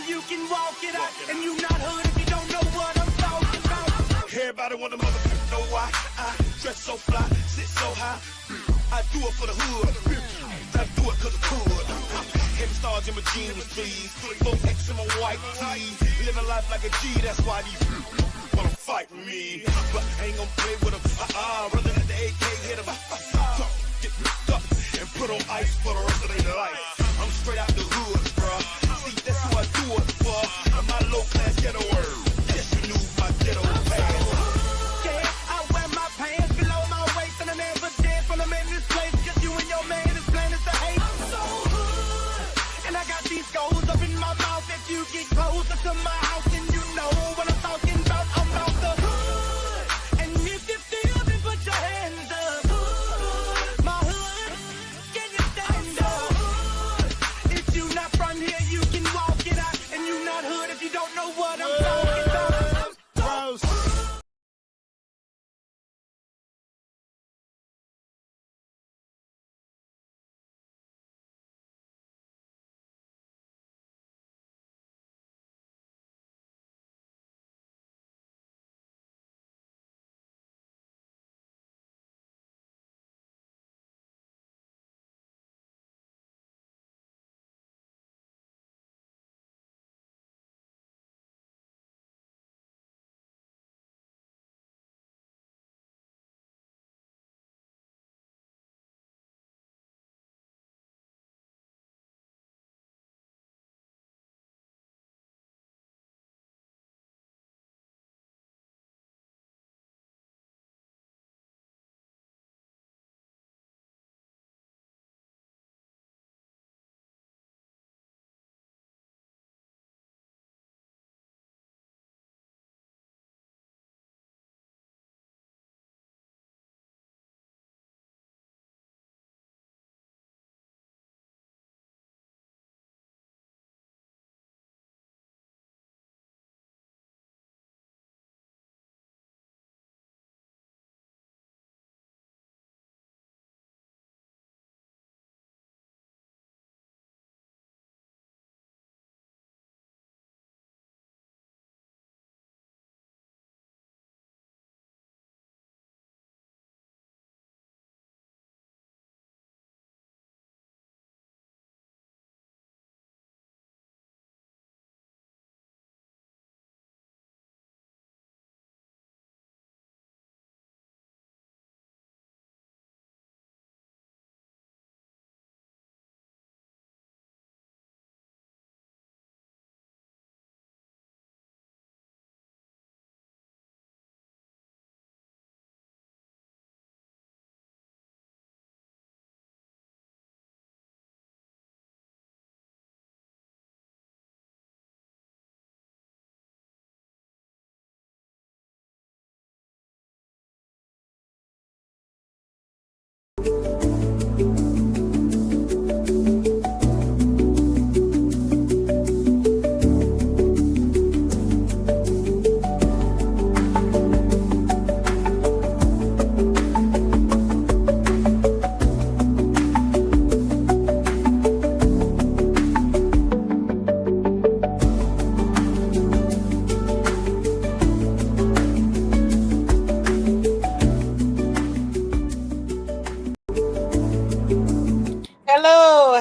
you can walk it out. And you not hood if you don't know what I'm talking about. Everybody want the motherfucker know why I dress so fly, sit so high. I do it for the hood. I do it cause it's good. Heavy stars in my jeans, please. 4X in my white tee. Living life like a G, that's why these wanna fight me. But I ain't gonna play with them. Rather than the AK hit them. Get up and put on ice for the rest of their life. I'm straight out the hood, bruh. See, that's who I do it for. I'm my low class ghetto word. Yes, you knew my ghetto past. Yeah, I wear my pants below my waist and I never dance when I'm in this place. Cause you and your man is planning to hate. I'm so hood. And I got these goals up in my mouth. If you get closer to my house, then you know what I'm talking about. I'm about the hood. And if you feel me, put your hands up. Hood. My hood. Can you stand up? Hood. If you not from here, you can walk it out. And you not hood if you don't know what I'm talking about.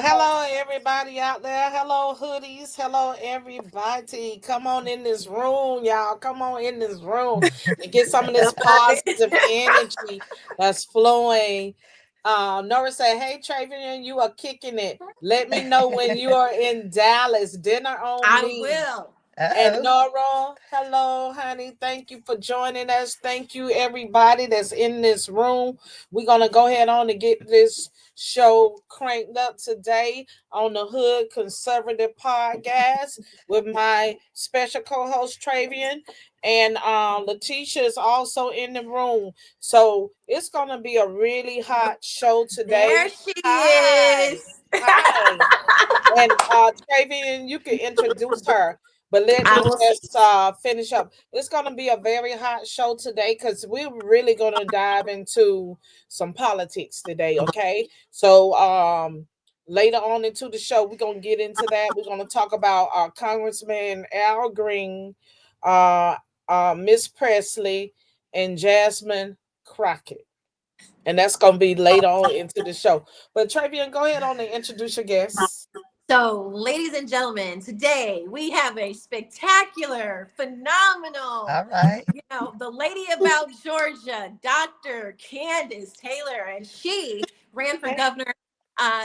Hello, everybody out there. Hello, hoodies. Hello, everybody. Come on in this room, y'all. Come on in this room and get some of this positive energy that's flowing. Nora said, "Hey, Trevian, you are kicking it. Let me know when you are in Dallas. Dinner on me." I will. And Nora, hello, honey. Thank you for joining us. Thank you, everybody that's in this room. We're going to go ahead on and get this show cranked up today on the Hood Conservative Podcast with my special co-host, Trevian. And Letitia is also in the room. So it's going to be a really hot show today. There she is. Hi. And Trevian, you can introduce her. But let me just finish up. It's going to be a very hot show today because we're really going to dive into some politics today, okay? So later on into the show, we're gonna get into that. We're gonna talk about Congressman Al Green, uh, Miss Presley, and Jasmine Crockett. And that's gonna be later on into the show. But Trevian, go ahead on and introduce your guests. So, ladies and gentlemen, today we have a spectacular, phenomenal, All right. the lady about Georgia, Dr. Kandiss Taylor, and she ran for governor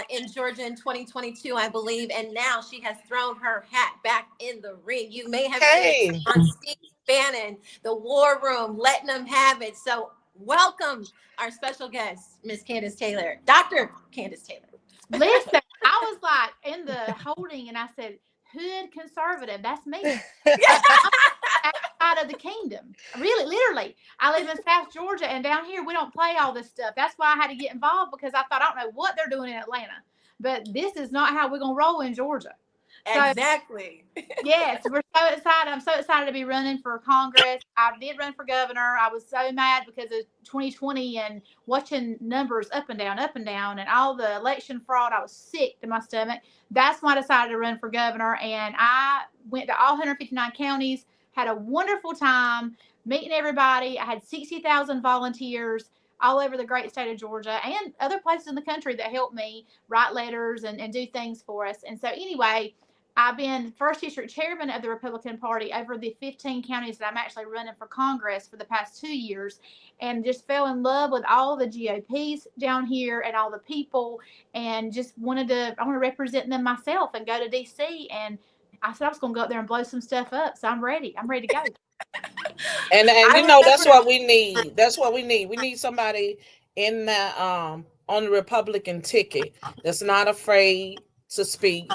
in Georgia in 2022, I believe, and now she has thrown her hat back in the ring. You may have seen Hey, on Steve Bannon, the War Room, letting them have it. So, welcome our special guest, Miss Kandiss Taylor, Dr. Kandiss Taylor. Listen, I was like in the holding and I said, hood conservative, that's me. I'm outside of the kingdom. Really, literally. I live in South Georgia and down here we don't play all this stuff. That's why I had to get involved because I thought, I don't know what they're doing in Atlanta. But this is not how we're gonna roll in Georgia. So, Exactly. yes, we're so excited. I'm so excited to be running for Congress. I did run for governor. I was so mad because of 2020 and watching numbers up and down, and all the election fraud. I was sick to my stomach. That's why I decided to run for governor. And I went to all 159 counties, had a wonderful time meeting everybody. I had 60,000 volunteers all over the great state of Georgia and other places in the country that helped me write letters and do things for us. And so, anyway, I've been first district chairman of the Republican Party over the 15 counties that I'm actually running for Congress for the past 2 years, and just fell in love with all the GOPs down here and all the people, and just I want to represent them myself and go to DC. And I said I was going to go up there and blow some stuff up. So I'm ready. I'm ready to go. and I you know that's remember. what we need. That's what we need. We need somebody in the on the Republican ticket that's not afraid to speak.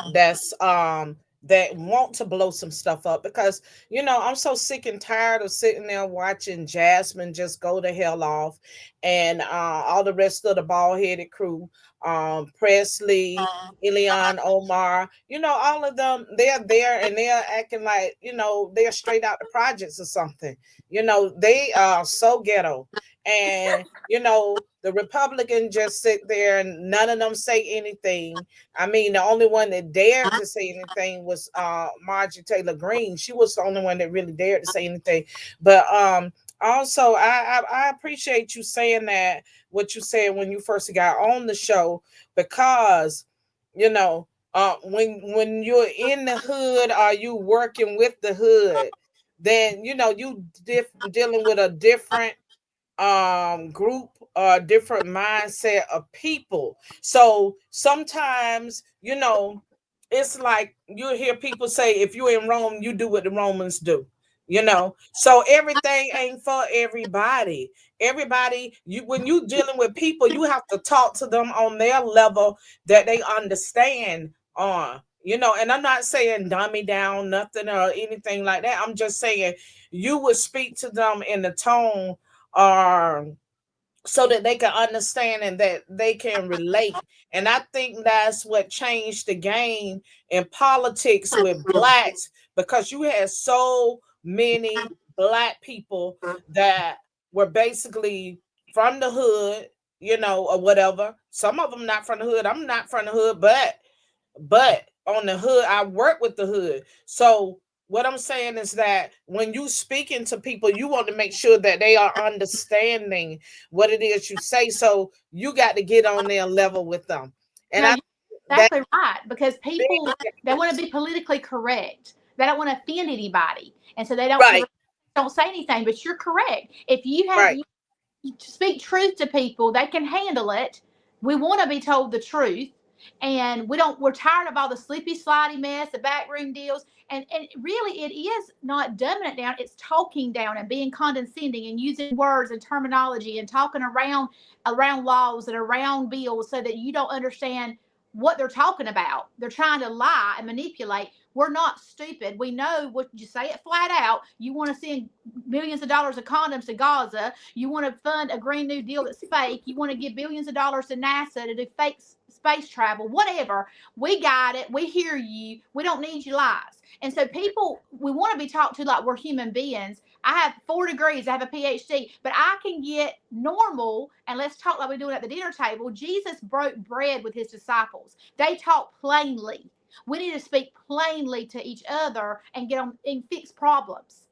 That want to blow some stuff up, because I'm so sick and tired of sitting there watching Jasmine just go to hell off, and all the rest of the bald headed crew, Presley, Ileon, Omar, all of them, they're there and they're acting like, they're straight out the projects or something. They are so ghetto. And, the Republican just sit there and none of them say anything. I mean, the only one that dared to say anything was Marjorie Taylor Greene. She was the only one that really dared to say anything. But also, I appreciate you saying that, what you said when you first got on the show, because when you're in the hood, or you working with the hood, then you dealing with a different group, different mindset of people. So sometimes it's like you hear people say, if you're in Rome, you do what the Romans do. So everything ain't for everybody. When you dealing with people, you have to talk to them on their level that they understand on. And I'm not saying dummy down nothing or anything like that. I'm just saying you would speak to them in the tone, so that they can understand and that they can relate. And I think that's what changed the game in politics with blacks, because you had so many black people that were basically from the hood, or whatever. Some of them not from the hood. I'm not from the hood, but on the hood, I work with the hood. So what I'm saying is that when you speaking to people, you want to make sure that they are understanding what it is you say. So you got to get on their level with them. And No, I you're that exactly right, because people, they want to be politically correct. They don't want to offend anybody, and so they right, don't say anything. But you're correct. If right, you speak truth to people, they can handle it. We want to be told the truth, and we're tired of all the sleepy slidey mess, the backroom deals. And really, it is not dumbing it down, it's talking down and being condescending and using words and terminology and talking around laws and around bills so that you don't understand what they're talking about. They're trying to lie and manipulate. We're not stupid. We know what you say it flat out. You want to send millions of dollars of condoms to Gaza. You want to fund a Green New Deal that's fake. You want to give billions of dollars to NASA to do fake space travel, whatever. We got it. We hear you. We don't need your lies. And so people, we want to be talked to like we're human beings. I have 4 degrees. I have a PhD, but I can get normal and let's talk like we're doing at the dinner table. Jesus broke bread with his disciples. They talk plainly. We need to speak plainly to each other and get on and fix problems.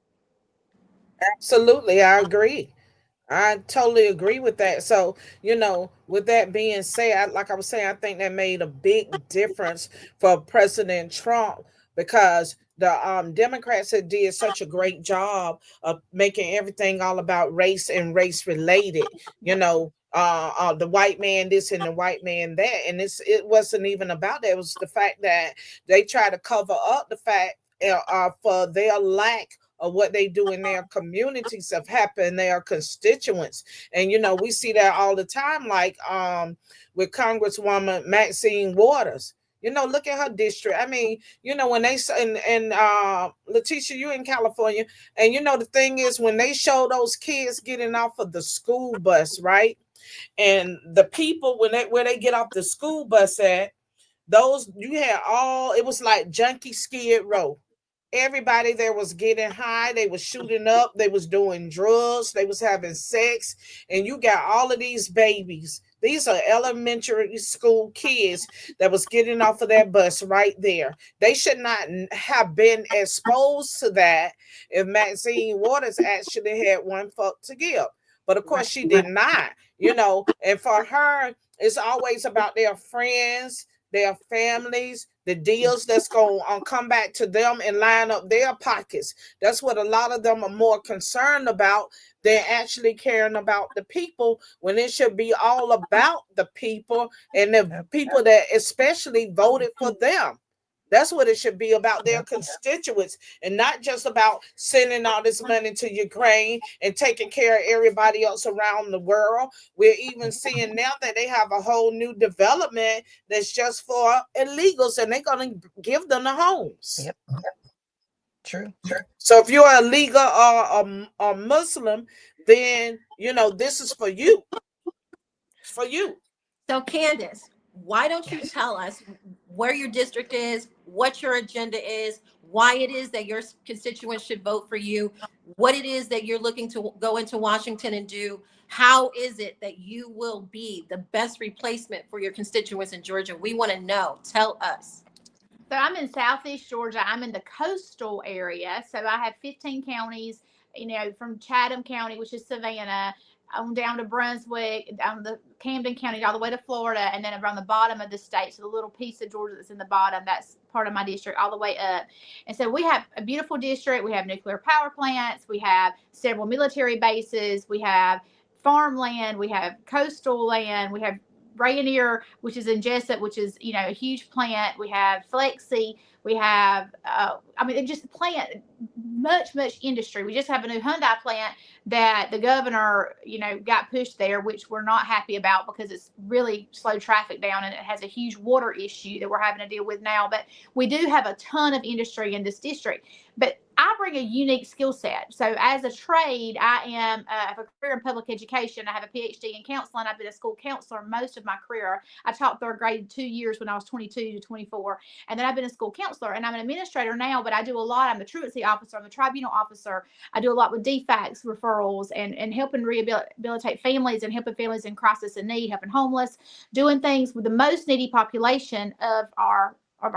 Absolutely, I agree. I totally agree with that. So, with that being said, like I was saying, I think that made a big difference for President Trump because the Democrats had did such a great job of making everything all about race and race related. The white man this and the white man that, and it wasn't even about that. It was the fact that they try to cover up the fact for their lack of what they do in their communities of happen their constituents. And we see that all the time, like with Congresswoman Maxine Waters. Look at her district. I mean, when they and Letitia, you in California, and the thing is, when they show those kids getting off of the school bus, right, and the people when they where they get off the school bus at, those you had all it was like junkie skid row. Everybody there was getting high, they was shooting up, they was doing drugs, they was having sex, and you got all of these babies. These are elementary school kids that was getting off of that bus right there. They should not have been exposed to that if Maxine Waters actually had one fuck to give. But of course she did not, and for her, it's always about their friends, their families, the deals that's going to come back to them and line up their pockets. That's what a lot of them are more concerned about than actually caring about the people, when it should be all about the people and the people that especially voted for them. That's what it should be about, their constituents, and not just about sending all this money to Ukraine and taking care of everybody else around the world. We're even seeing now that they have a whole new development that's just for illegals, and they're going to give them the homes. Yep. True. So if you're illegal or a Muslim, then this is for you. It's for you. So Kandiss, why don't you tell us where your district is, what your agenda is, why it is that your constituents should vote for you, what it is that you're looking to go into Washington and do. How is it that you will be the best replacement for your constituents in Georgia? We want to know. Tell us. So I'm in Southeast Georgia. I'm in the coastal area. So I have 15 counties, from Chatham County, which is Savannah, on down to Brunswick, down the Camden County, all the way to Florida, and then around the bottom of the state. So the little piece of Georgia that's in the bottom, that's part of my district, all the way up. And so we have a beautiful district. We have nuclear power plants. We have several military bases. We have farmland. We have coastal land. We have Rainier, which is in Jessup, which is, a huge plant. We have Flexi. We have, just plant, much industry. We just have a new Hyundai plant that the governor, got pushed there, which we're not happy about because it's really slowed traffic down and it has a huge water issue that we're having to deal with now. But we do have a ton of industry in this district. But I bring a unique skill set. So as a trade, I have a career in public education. I have a PhD in counseling. I've been a school counselor most of my career. I taught third grade 2 years when I was 22 to 24. And then I've been a school counselor, and I'm an administrator now, but I do a lot. I'm the truancy officer. I'm the tribunal officer. I do a lot with DFACS referrals and helping rehabilitate families and helping families in crisis and need, helping homeless, doing things with the most needy population of our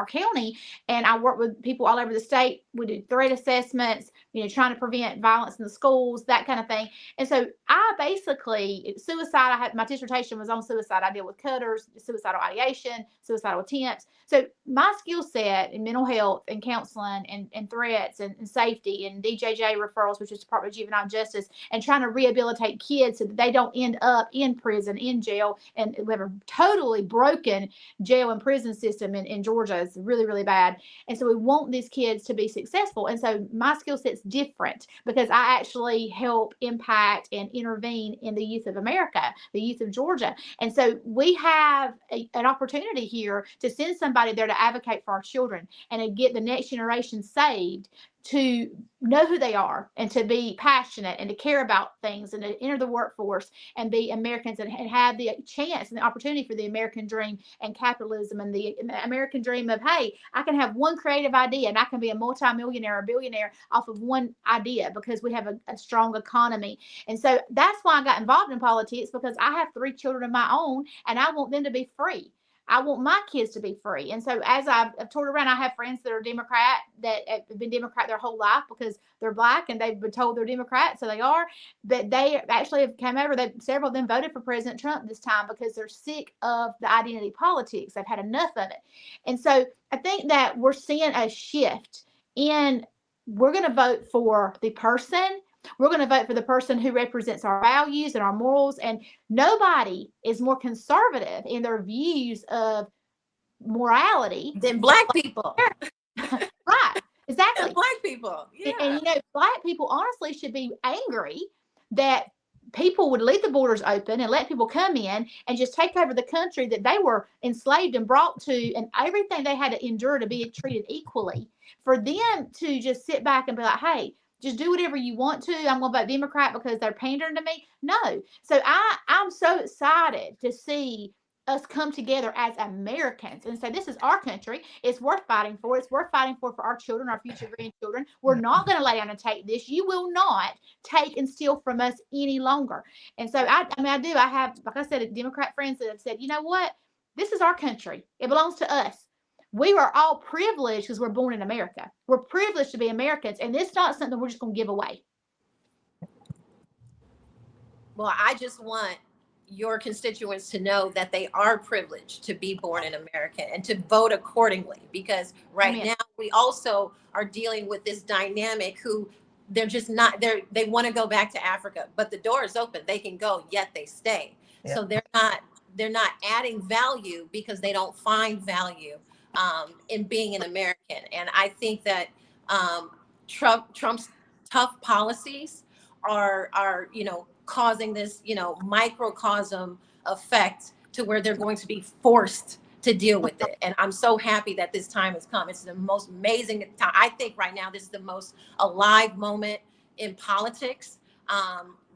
county. And I work with people all over the state. We do threat assessments, trying to prevent violence in the schools, that kind of thing. And so I basically, suicide, my dissertation was on suicide. I deal with cutters, suicidal ideation, suicidal attempts. So my skill set in mental health and counseling and threats and safety and DJJ referrals, which is Department of Juvenile Justice, and trying to rehabilitate kids so that they don't end up in prison, in jail. And we have a totally broken jail and prison system in Georgia. It's really, really bad. And so we want these kids to be successful. And so my skill set's different because I actually help impact and intervene in the youth of America, the youth of Georgia. And so we have an opportunity here to send somebody there to advocate for our children and to get the next generation saved, to know who they are and to be passionate and to care about things and to enter the workforce and be Americans and have the chance and the opportunity for the American dream and capitalism and the American dream of, hey, I can have one creative idea and I can be a multimillionaire or billionaire off of one idea because we have a strong economy. And so that's why I got involved in politics, because I have 3 children of my own and I want them to be free. I want my kids to be free. And so as I've toured around, I have friends that are Democrat that have been Democrat their whole life because they're Black and they've been told they're Democrat, so they are. But they actually have come over. Several of them voted for President Trump this time because they're sick of the identity politics. They've had enough of it. And so I think that we're seeing a shift in, we're going to vote for the person. We're going to vote for the person who represents our values and our morals. And nobody is more conservative in their views of morality than Black people. Right, exactly. Black people. Yeah. And Black people honestly should be angry that people would leave the borders open and let people come in and just take over the country that they were enslaved and brought to, and everything they had to endure to be treated equally. For them to just sit back and be like, hey, just do whatever you want to. I'm going to vote Democrat because they're pandering to me. No. So I'm so excited to see us come together as Americans and say, this is our country. It's worth fighting for. It's worth fighting for our children, our future grandchildren. We're not going to lay down and take this. You will not take and steal from us any longer. And so I have, like I said, Democrat friends that have said, you know what? This is our country. It belongs to us. We are all privileged because we're born in America. We're privileged to be Americans, and it's not something we're just going to give away. Well, I just want your constituents to know that they are privileged to be born in America and to vote accordingly, because right now we also are dealing with this dynamic who they're just not there. They want to go back to Africa, but the door is open. They can go, yet they stay. Yeah. So they're not adding value because they don't find value in being an American. And I think that Trump's tough policies are causing this microcosm effect to where they're going to be forced to deal with it. And I'm so happy that this time has come. It's the most amazing time. I think right now this is the most alive moment in politics.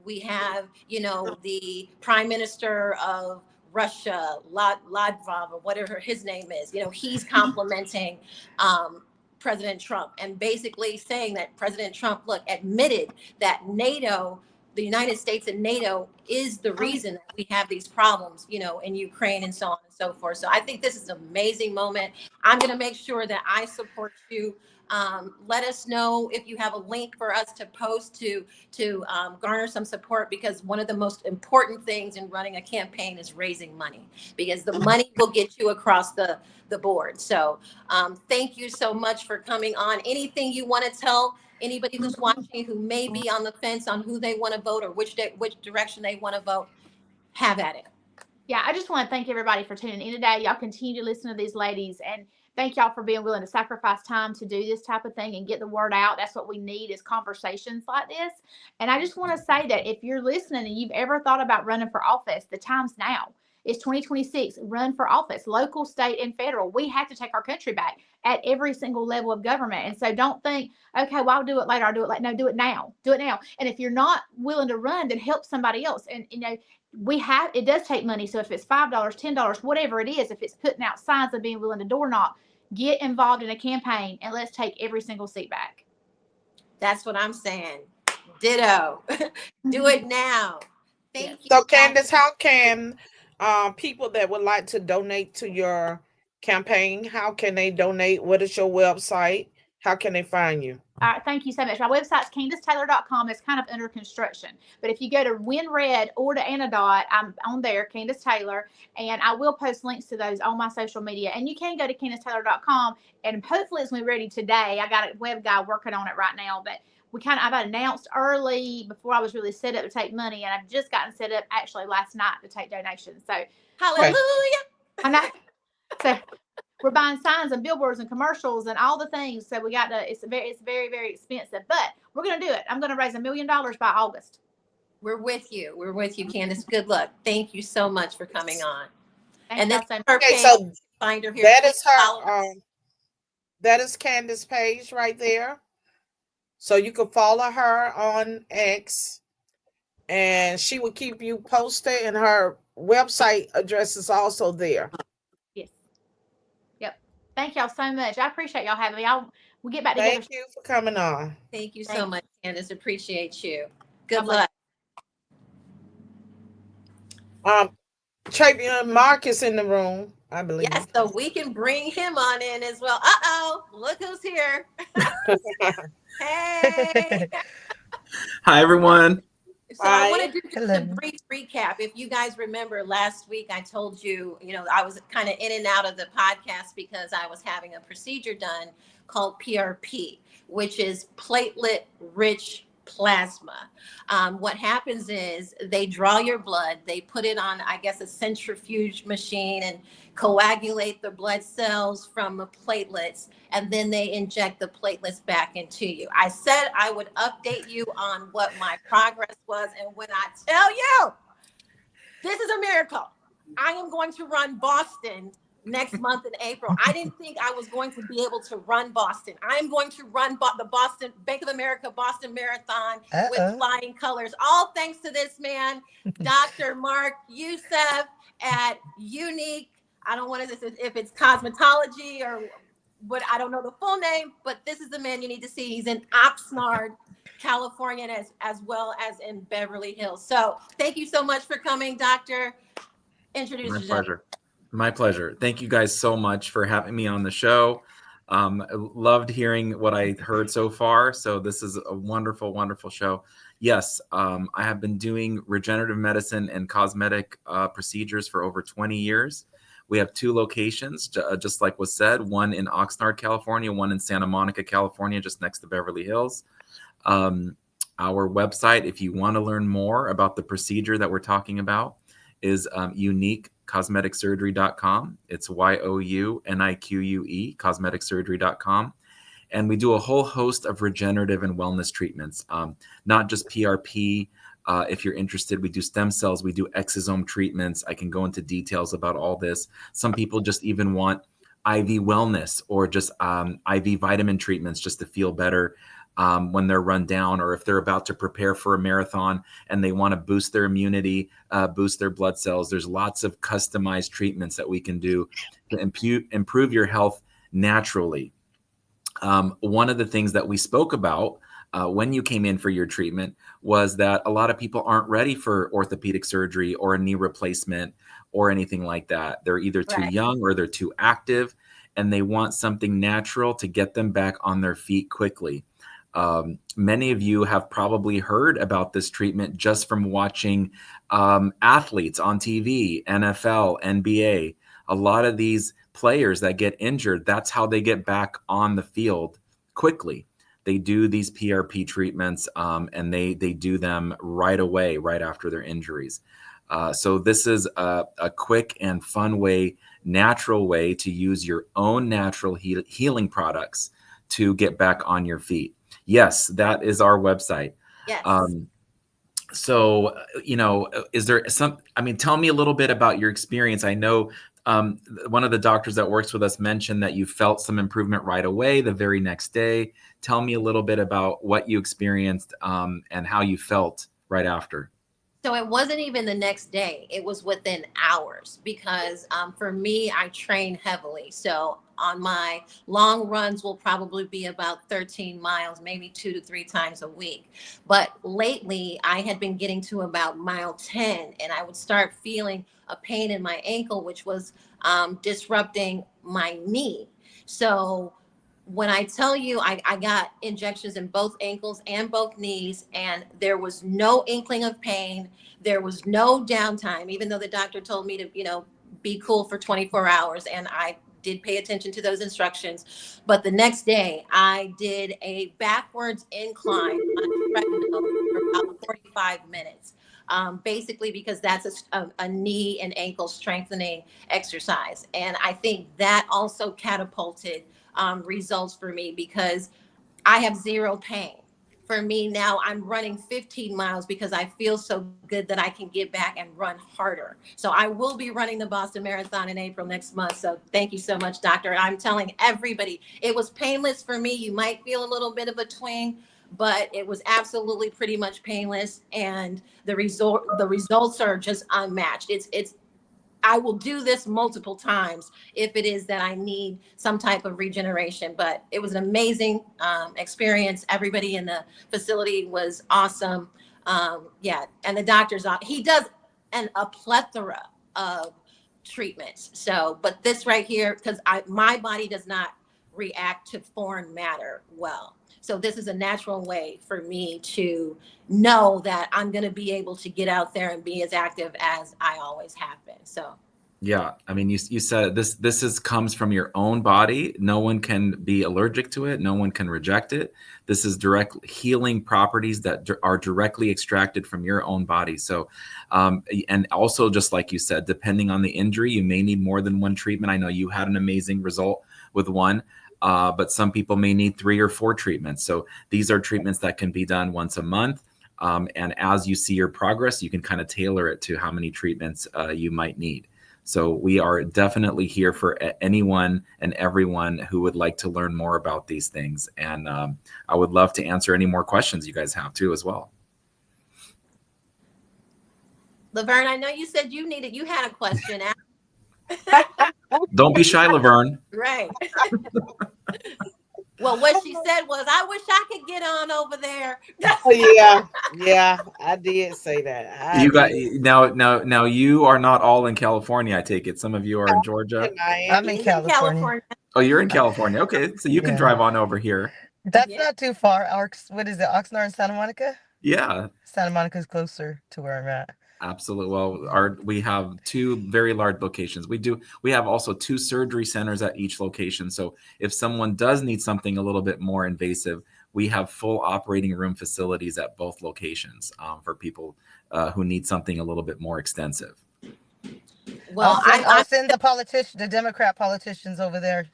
We have the Prime Minister of Russia, Ladrov, or whatever his name is, he's complimenting President Trump and basically saying that President Trump, admitted that NATO, the United States and NATO, is the reason that we have these problems, in Ukraine and so on and so forth. So I think this is an amazing moment. I'm going to make sure that I support you. Let us know if you have a link for us to post to garner some support, because one of the most important things in running a campaign is raising money, because the money will get you across the board. So thank you so much for coming on. Anything you want to tell anybody who's watching who may be on the fence on who they want to vote or which direction they want to vote? Have at it. Yeah, I just want to thank everybody for tuning in today. Y'all continue to listen to these ladies, and thank y'all for being willing to sacrifice time to do this type of thing and get the word out. That's what we need, is conversations like this. And I just want to say that if you're listening and you've ever thought about running for office, the time's now. It's 2026. Run for office, local, state, and federal. We have to take our country back at every single level of government. And so don't think, okay, well, I'll do it later. I'll do it later. No, do it now. Do it now. And if you're not willing to run, then help somebody else. And, it does take money. So if it's $5, $10, whatever it is, if it's putting out signs of being willing to door knock, get involved in a campaign and let's take every single seat back. That's what I'm saying. Ditto. Do it now. Thank you. So Kandiss, how can people that would like to donate to your campaign, how can they donate? What is your website? How can they find you? Thank you so much. My website's KandissTaylor.com. It's kind of under construction. But if you go to WinRed or to Anadot, I'm on there, Kandiss Taylor, and I will post links to those on my social media. And you can go to KandissTaylor.com, and hopefully it's going to be ready today. I got a web guy working on it right now, but I've announced early before I was really set up to take money, and I've just gotten set up actually last night to take donations. So hallelujah. I know. So we're buying signs and billboards and commercials and all the things. So it's very, very expensive, but we're going to do it. I'm going to raise $1 million by August. We're with you. We're with you, Kandiss. Good luck. Thank you so much for coming on. Thanks, and that's her page. So find her here. That is her. That is Kandiss' page right there. So you can follow her on X, and she will keep you posted, and her website address is also there. Yes. Yep. Thank y'all so much. I appreciate y'all having me. We'll get back together. Thank you for coming on. Thank you so Thanks. much, Kandiss. Appreciate you. God Good bless. luck. Um, Trevian Mark is in the room, I Yes, believe. so we can bring him on in as well. Uh-oh, look who's here. Hey. Hi, everyone. So I want Hi. to do just a Hello. brief recap. If you guys remember last week, I told you, I was kind of in and out of the podcast because I was having a procedure done called PRP, which is platelet rich plasma. What happens is they draw your blood, they put it on, I guess, a centrifuge machine and coagulate the blood cells from the platelets, and then they inject the platelets back into you. I said I would update you on what my progress was, and when I tell you, this is a miracle. I am going to run Boston next month in April. I didn't think I was going to be able to run Boston. I'm going to run the Boston Bank of America Boston Marathon with Uh-oh. flying colors. All thanks to this man, Dr. Mark Youssef at Unique. I don't want to say if it's cosmetology or what, I don't know the full name, but this is the man you need to see. He's in Oxnard, California, and as well as in Beverly Hills. So thank you so much for coming, Doctor. Introduce My yourself. pleasure. My pleasure. Thank you guys so much for having me on the show. I loved hearing what I heard so far. So this is a wonderful, wonderful show. Yes, I have been doing regenerative medicine and cosmetic procedures for over 20 years. We have 2 locations, just like was said, one in Oxnard, California, one in Santa Monica, California, just next to Beverly Hills. Our website, if you want to learn more about the procedure that we're talking about, is uniquecosmeticsurgery.com. It's YOUNIQUE, cosmeticsurgery.com. And we do a whole host of regenerative and wellness treatments, not just PRP. If you're interested, we do stem cells, we do exosome treatments. I can go into details about all this. Some people just even want IV wellness or just IV vitamin treatments just to feel better when they're run down, or if they're about to prepare for a marathon and they want to boost their immunity, boost their blood cells. There's lots of customized treatments that we can do to improve your health naturally. One of the things that we spoke about when you came in for your treatment was that a lot of people aren't ready for orthopedic surgery or a knee replacement or anything like that. They're either too young or they're too active, and they want something natural to get them back on their feet quickly. Many of you have probably heard about this treatment just from watching athletes on TV, NFL, NBA. A lot of these players that get injured, that's how they get back on the field quickly. They do these PRP treatments and they do them right away, right after their injuries. So this is a quick and fun way, natural way to use your own natural healing products to get back on your feet. Yes, that is our website. Yes. So, is there tell me a little bit about your experience. I know one of the doctors that works with us mentioned that you felt some improvement right away, the very next day. Tell me a little bit about what you experienced and how you felt right after. So it wasn't even the next day. It was within hours because for me, I train heavily. So on my long runs will probably be about 13 miles, maybe 2 to 3 times a week. But lately I had been getting to about mile 10 and I would start feeling a pain in my ankle, which was disrupting my knee. So when I tell you I got injections in both ankles and both knees, and there was no inkling of pain, there was no downtime, even though the doctor told me to, be cool for 24 hours. And I did pay attention to those instructions. But the next day, I did a backwards incline on a treadmill for about 45 minutes. Basically because that's a knee and ankle strengthening exercise. And I think that also catapulted results for me because I have zero pain. For me now, I'm running 15 miles because I feel so good that I can get back and run harder. So I will be running the Boston Marathon in April next month. So thank you so much, doctor. I'm telling everybody, it was painless for me. You might feel a little bit of a twinge, but it was absolutely pretty much painless, and the results are just unmatched. It's I will do this multiple times if it is that I need some type of regeneration. But it was an amazing experience. Everybody in the facility was awesome. Yeah, and the doctor's on. He does a plethora of treatments. So, but this right here, because my body does not react to foreign matter well. So this is a natural way for me to know that I'm going to be able to get out there and be as active as I always have been. So Yeah, I mean, you said this comes from your own body. No one can be allergic to it. No one can reject it. This is direct healing properties that are directly extracted from your own body. So, and also just like you said, depending on the injury, you may need more than one treatment. I know you had an amazing result with one, but some people may need 3 or 4 treatments. So these are treatments that can be done once a month. And as you see your progress, you can kind of tailor it to how many treatments you might need. So we are definitely here for anyone and everyone who would like to learn more about these things. And I would love to answer any more questions you guys have too as well. Laverne, I know you said you had a question. Don't be shy, Laverne. Right. Well, what she said was, I wish I could get on over there. Yeah, I did say that. You got now. You are not all in California, I take it. Some of you are in Georgia. I'm in California. Oh, you're in California. Okay, so you can drive on over here. That's not too far. What is it? Oxnard and Santa Monica? Yeah. Santa Monica's closer to where I'm at. Absolutely. Well, we have 2 very large locations. We have also 2 surgery centers at each location. So if someone does need something a little bit more invasive, we have full operating room facilities at both locations for people who need something a little bit more extensive. Well, I'll send the Democrat politicians over there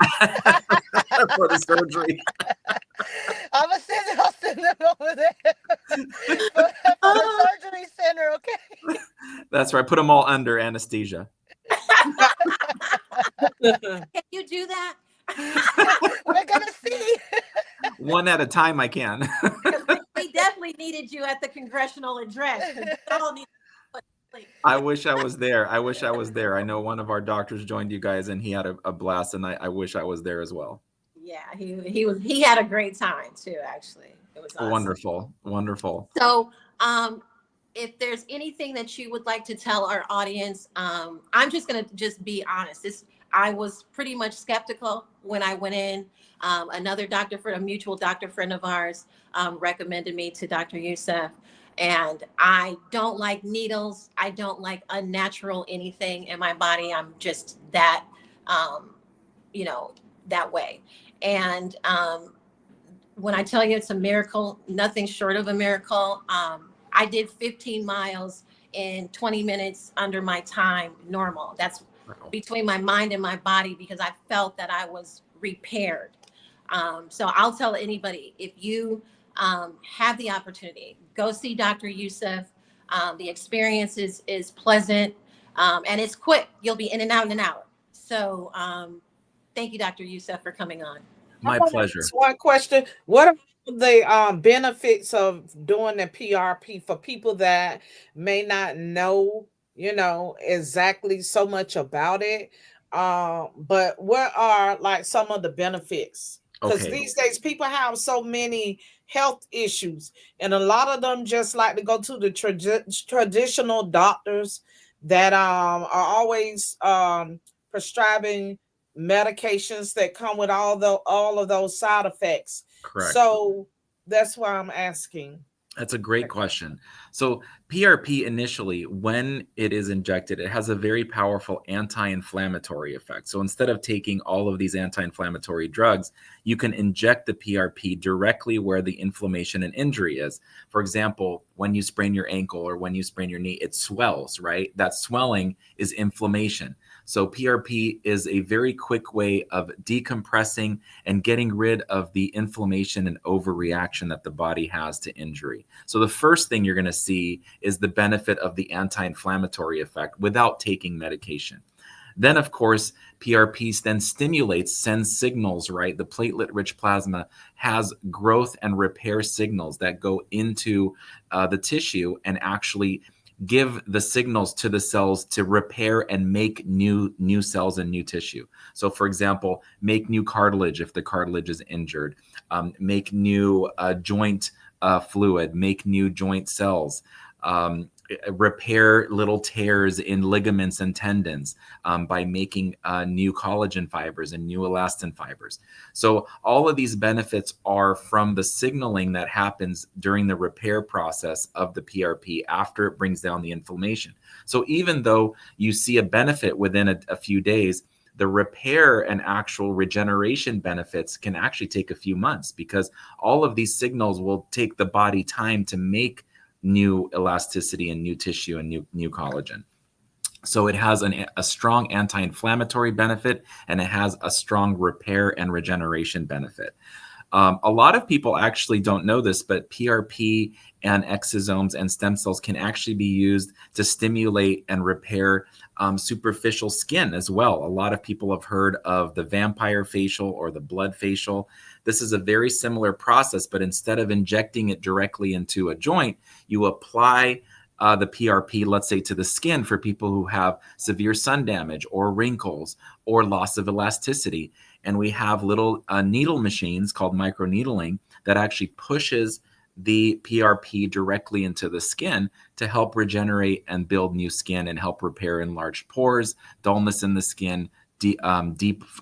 for the surgery. I'll send them over there for the surgery center. Okay. That's right. Put them all under anesthesia. Can you do that? We're gonna see. One at a time, I can. We definitely needed you at the congressional address. I wish I was there. I know one of our doctors joined you guys, and he had a blast, and I wish I was there as well. Yeah, he had a great time too. Actually, it was awesome. Wonderful. So, if there's anything that you would like to tell our audience, I'm just gonna be honest. I was pretty much skeptical when I went in. Another a mutual doctor friend of ours, recommended me to Dr. Youssef. And I don't like needles. I don't like unnatural anything in my body. I'm just that, that way. And when I tell you it's a miracle, nothing short of a miracle. I did 15 miles in 20 minutes under my time normal. That's between my mind and my body, because I felt that I was repaired. So I'll tell anybody, if you have the opportunity, go see Dr. Youssef. The experience is pleasant, and it's quick. You'll be in and out in an hour. So thank you, Dr. Youssef, for coming on. My pleasure. One question. What are the benefits of doing the PRP for people that may not know, exactly so much about it? But what are like some of the benefits? Because these days people have so many health issues, and a lot of them just like to go to the traditional doctors that are always prescribing medications that come with all of those side effects. Correct. So that's why I'm asking. That's a great question. So PRP initially, when it is injected, it has a very powerful anti-inflammatory effect. So instead of taking all of these anti-inflammatory drugs, you can inject the PRP directly where the inflammation and injury is. For example, when you sprain your ankle or when you sprain your knee, it swells, right? That swelling is inflammation. So PRP is a very quick way of decompressing and getting rid of the inflammation and overreaction that the body has to injury. So the first thing you're going to see is the benefit of the anti-inflammatory effect without taking medication. Then, of course, PRP then sends signals, right? The platelet-rich plasma has growth and repair signals that go into the tissue and actually give the signals to the cells to repair and make new cells and new tissue. So, for example, make new cartilage if the cartilage is injured, make new joint fluid, make new joint cells, repair little tears in ligaments and tendons by making new collagen fibers and new elastin fibers. So all of these benefits are from the signaling that happens during the repair process of the PRP after it brings down the inflammation. So even though you see a benefit within a few days, the repair and actual regeneration benefits can actually take a few months, because all of these signals will take the body time to make new elasticity and new tissue and new collagen. So it has a strong anti-inflammatory benefit, and it has a strong repair and regeneration benefit. A lot of people actually don't know this, but PRP and exosomes and stem cells can actually be used to stimulate and repair superficial skin as well. A lot of people have heard of the vampire facial or the blood facial. This is a very similar process, but instead of injecting it directly into a joint, you apply the PRP, let's say, to the skin for people who have severe sun damage or wrinkles or loss of elasticity. And we have little needle machines called microneedling that actually pushes the PRP directly into the skin to help regenerate and build new skin and help repair enlarged pores, dullness in the skin, deep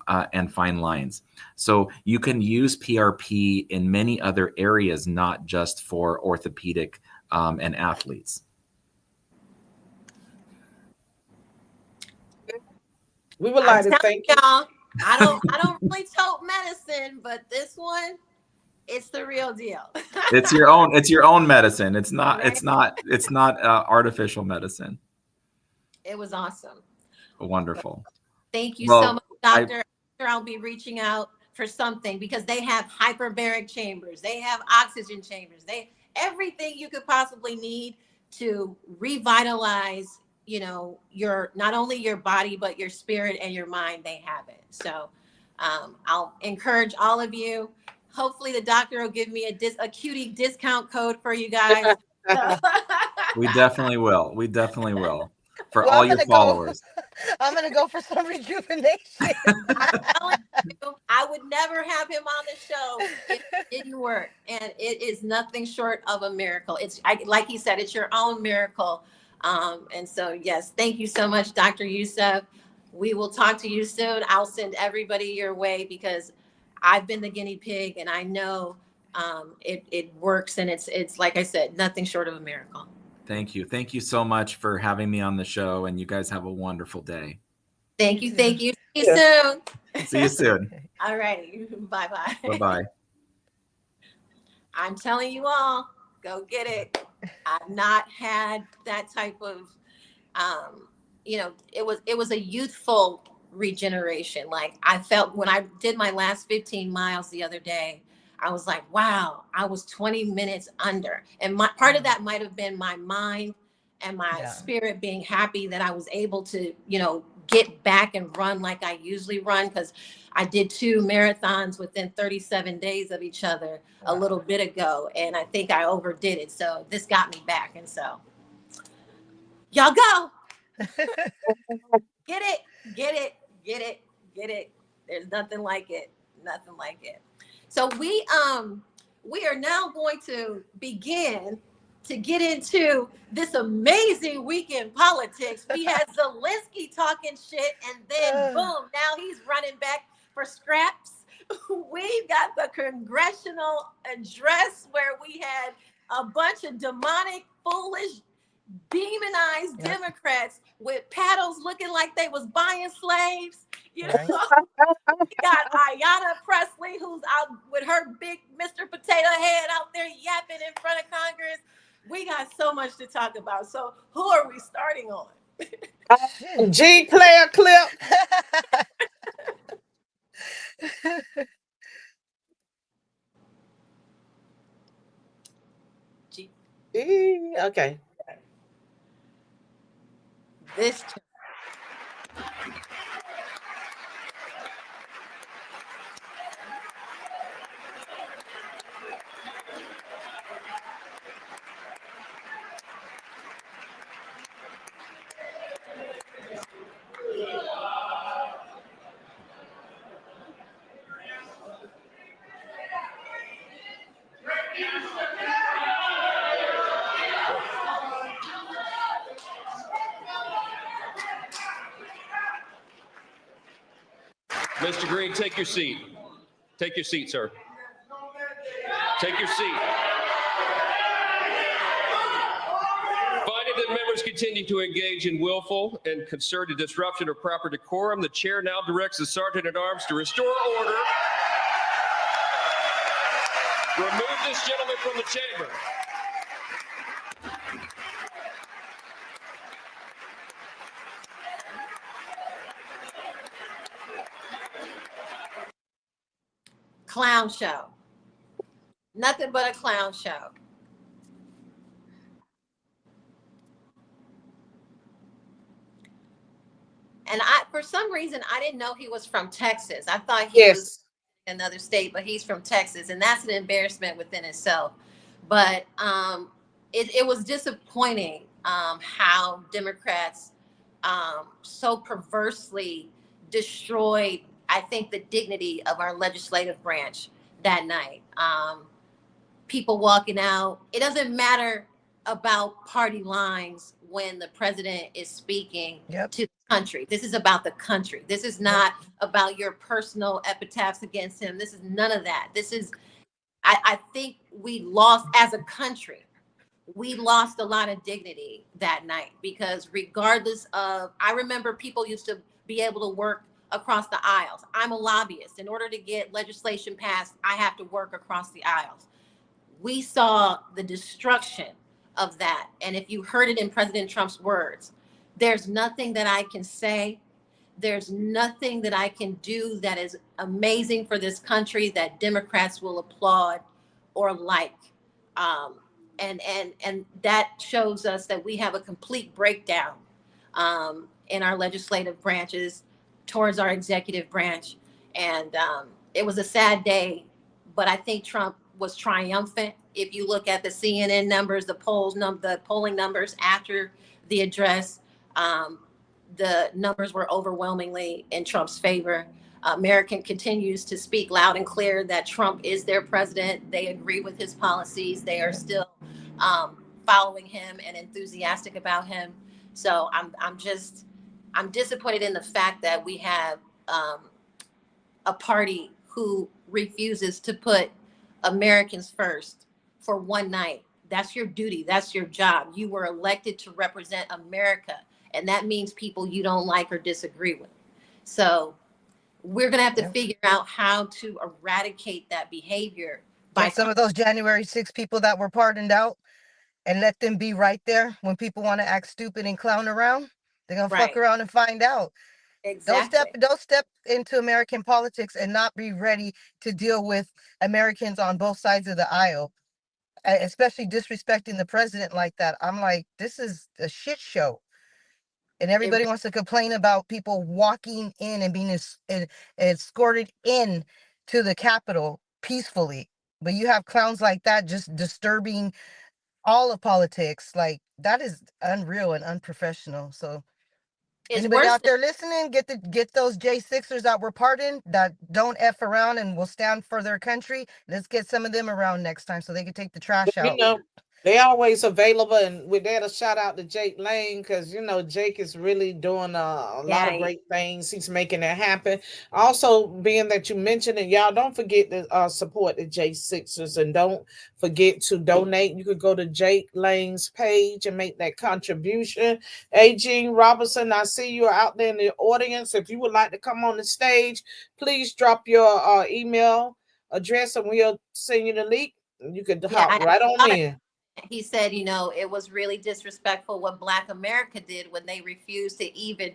and fine lines. So you can use PRP in many other areas, not just for orthopedic and athletes. We would like to thank you. Y'all, I don't really tote medicine, but this one, it's the real deal. It's your own medicine. It's not artificial medicine. It was awesome. Wonderful. Thank you so much, Doctor. I'll be reaching out for something, because they have hyperbaric chambers, they have oxygen chambers, everything you could possibly need to revitalize, your, not only your body, but your spirit and your mind. They have it. So I'll encourage all of you. Hopefully the doctor will give me a Kutti discount code for you guys. We definitely will. For all your followers. I'm going to go for some rejuvenation. I'm telling you, I would never have him on the show if it didn't work. And it is nothing short of a miracle. Like he said, it's your own miracle. And so, yes, thank you so much, Dr. Youssef. We will talk to you soon. I'll send everybody your way, because I've been the guinea pig, and I know it works. And it's like I said, nothing short of a miracle. Thank you. Thank you so much for having me on the show, and you guys have a wonderful day. Thank you. See you soon. See you soon. All righty. Bye-bye. Bye-bye. I'm telling you all, go get it. I've not had that type of, it was a youthful regeneration. Like, I felt when I did my last 15 miles the other day, I was like, wow, I was 20 minutes under. And part of that might have been my mind and my spirit being happy that I was able to, get back and run like I usually run, because I did 2 marathons within 37 days of each other a little bit ago. And I think I overdid it. So this got me back. And so y'all go. Get it. There's nothing like it. Nothing like it. So we are now going to begin to get into this amazing week in politics. We had Zelensky talking shit, and then boom, now he's running back for scraps. We've got the congressional address where we had a bunch of demonic, foolish, demonized Democrats with paddles looking like they was buying slaves. We got Ayanna Pressley, who's out with her big Mr. Potato Head out there yapping in front of Congress. We got so much to talk about. So who are we starting on? G player clip. G. Okay. This Mr. Green, take your seat. Take your seat, sir. Take your seat. Finding that members continue to engage in willful and concerted disruption of proper decorum, the chair now directs the Sergeant at Arms to restore order. Remove this gentleman from the chamber. Clown show. Nothing but a clown show. And for some reason, I didn't know he was from Texas. I thought he was another state, but he's from Texas, and that's an embarrassment within itself. But it was disappointing how Democrats so perversely destroyed, I think, the dignity of our legislative branch that night. People walking out. It doesn't matter about party lines when the president is speaking to the country. This is about the country. This is not about your personal epitaphs against him. This is none of that. This is, I think we lost as a country. We lost a lot of dignity that night because regardless of, I remember people used to be able to work across the aisles. I'm a lobbyist. In order to get legislation passed, I have to work across the aisles. We saw the destruction of that. And if you heard it in President Trump's words, there's nothing that I can say. There's nothing that I can do that is amazing for this country that Democrats will applaud or like. And that shows us that we have a complete breakdown in our legislative branches towards our executive branch. And it was a sad day, but I think Trump was triumphant. If you look at the CNN numbers, the polling numbers after the address, the numbers were overwhelmingly in Trump's favor. America continues to speak loud and clear that Trump is their president. They agree with his policies. They are still following him and enthusiastic about him. So I'm disappointed in the fact that we have a party who refuses to put Americans first for one night. That's your duty. That's your job. You were elected to represent America, and that means people you don't like or disagree with. So we're going to have to figure out how to eradicate that behavior. By some of those January 6 people that were pardoned out and let them be right there when people want to act stupid and clown around. They're going to fuck around and find out. Exactly. Don't step into American politics and not be ready to deal with Americans on both sides of the aisle, especially disrespecting the president like that. I'm like, this is a shit show. And everybody wants to complain about people walking in and being escorted in to the Capitol peacefully. But you have clowns like that just disturbing all of politics. Like, that is unreal and unprofessional. So anybody out there listening, get those J6ers that were pardoned, that don't F around and will stand for their country. Let's get some of them around next time so they can take the trash out. You know, they always available, and with that, a shout out to Jake Lane, because Jake is really doing a lot of great things. He's making it happen. Also, being that you mentioned it, y'all don't forget to support the J6ers, and don't forget to donate. You could go to Jake Lane's page and make that contribution. Hey, Gene Robinson, I see you out there in the audience. If you would like to come on the stage, please drop your email address, and we'll send you the link. You could hop right on in. He said, it was really disrespectful what Black America did when they refused to even,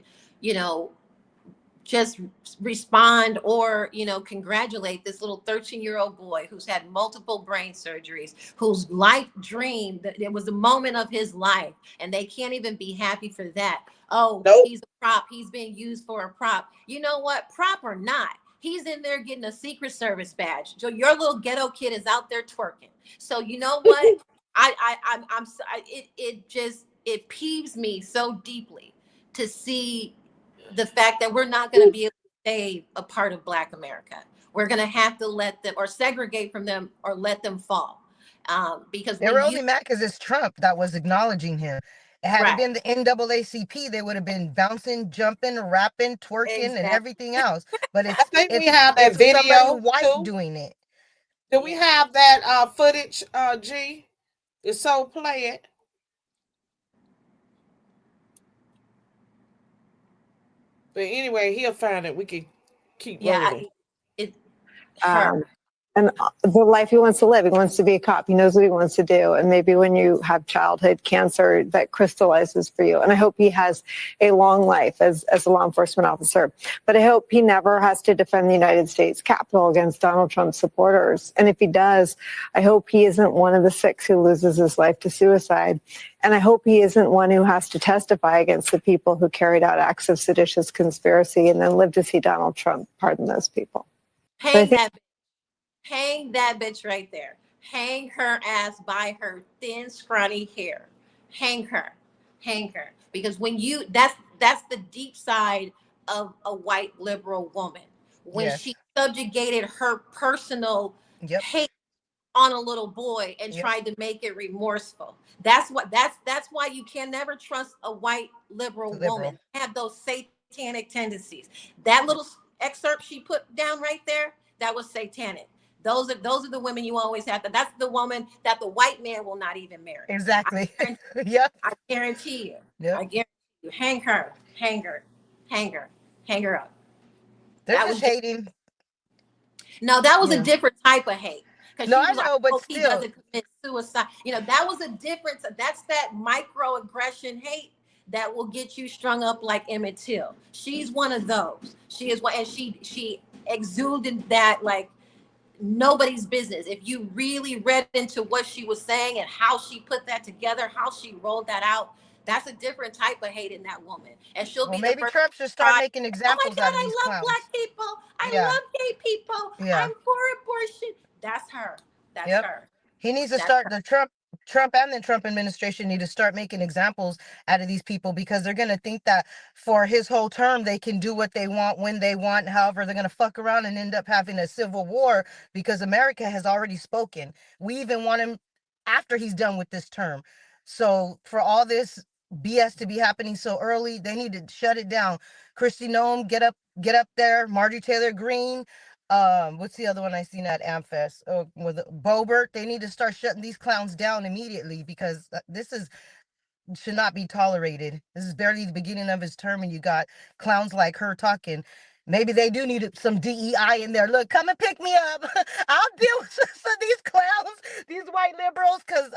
just respond or, congratulate this little 13-year-old boy who's had multiple brain surgeries, whose life dream, that it was the moment of his life, and they can't even be happy for that. Oh, nope. He's a prop. He's being used for a prop. You know what? Prop or not, he's in there getting a Secret Service badge. So your little ghetto kid is out there twerking. So you know what? It peeves me so deeply to see the fact that we're not going to be able to save a part of Black America. We're going to have to let them or segregate from them or let them fall. Because they were only mad because it's Trump that was acknowledging him. Had it Right. been the NAACP, they would have been bouncing, jumping, rapping, twerking, and Exactly. everything else. But I think we have that it's somebody video white too. doing it. Do we have that footage, G? If so, play it. But anyway, he'll find it. We can keep Yeah. rolling. It her. And the life he wants to live. He wants to be a cop. He knows what he wants to do. And maybe when you have childhood cancer, that crystallizes for you. And I hope he has a long life as a law enforcement officer. But I hope he never has to defend the United States Capitol against Donald Trump supporters. And if he does, I hope he isn't one of the 6 who loses his life to suicide. And I hope he isn't one who has to testify against the people who carried out acts of seditious conspiracy and then live to see Donald Trump pardon those people. Hang that bitch right there. Hang her ass by her thin, scrawny hair. Hang her. Because when you that's the deep side of a white liberal woman. When she subjugated her personal hate on a little boy and tried to make it remorseful. That's why you can never trust a white liberal woman. Have those satanic tendencies. That little excerpt she put down right there, that was satanic. Those are the women you always have. That's the woman that the white man will not even marry. Exactly. I guarantee you. Yep. I guarantee you. Hang her up. They're That just was hating. No, that was a different type of hate. No, I know, but he still. doesn't commit suicide. That was a difference. That's that microaggression hate that will get you strung up like Emmett Till. She's one of those. She is one, and she exuded that like nobody's business. If you really read into what she was saying and how she put that together, how she rolled that out, that's a different type of hate in that woman. And she'll be maybe the first Trump should start making examples out of these I love clowns. black people. I love gay people. I'm for abortion. That's her. That's her. He needs to start Trump and the Trump administration need to start making examples out of these people, because they're going to think that for his whole term, they can do what they want when they want. However, they're going to fuck around and end up having a civil war, because America has already spoken. We even want him after he's done with this term. So for all this BS to be happening so early, they need to shut it down. Kristi Noem, get up there. Marjorie Taylor Greene. What's the other one I seen at AmFest? With Boebert. They need to start shutting these clowns down immediately, because this should not be tolerated. This is barely the beginning of his term, and you got clowns like her talking. Maybe they do need some DEI in there. Look, come and pick me up. I'll deal with some of these clowns, these white liberals, because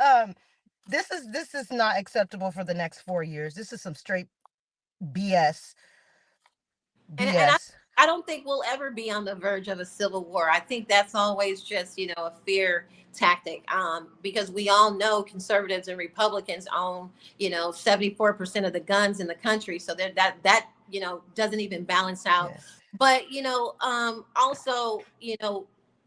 this is not acceptable for the next 4 years. This is some straight BS. And I don't think we'll ever be on the verge of a civil war. I think that's always just, a fear tactic, because we all know conservatives and Republicans own, 74% of the guns in the country. So that doesn't even balance out. Yes. But, also,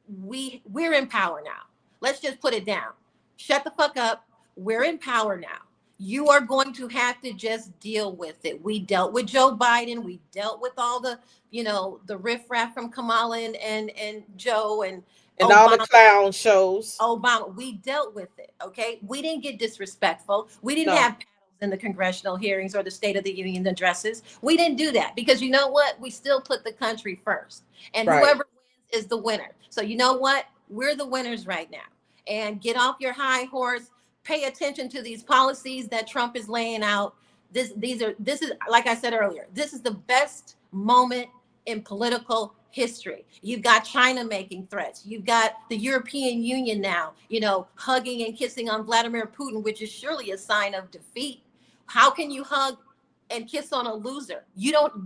we're in power now. Let's just put it down. Shut the fuck up. We're in power now. You are going to have to just deal with it. We dealt with Joe Biden. We dealt with all the, the riffraff from Kamala and Joe and Obama, all the clown shows. Obama. We dealt with it. Okay. We didn't get disrespectful. We didn't have paddles in the congressional hearings or the State of the Union addresses. We didn't do that, because you know what? We still put the country first, and whoever wins is the winner. So you know what? We're the winners right now. And get off your high horse. Pay attention to these policies that Trump is laying out. This is, like I said earlier, this is the best moment in political history. You've got China making threats. You've got the European Union now, hugging and kissing on Vladimir Putin, which is surely a sign of defeat. How can you hug and kiss on a loser?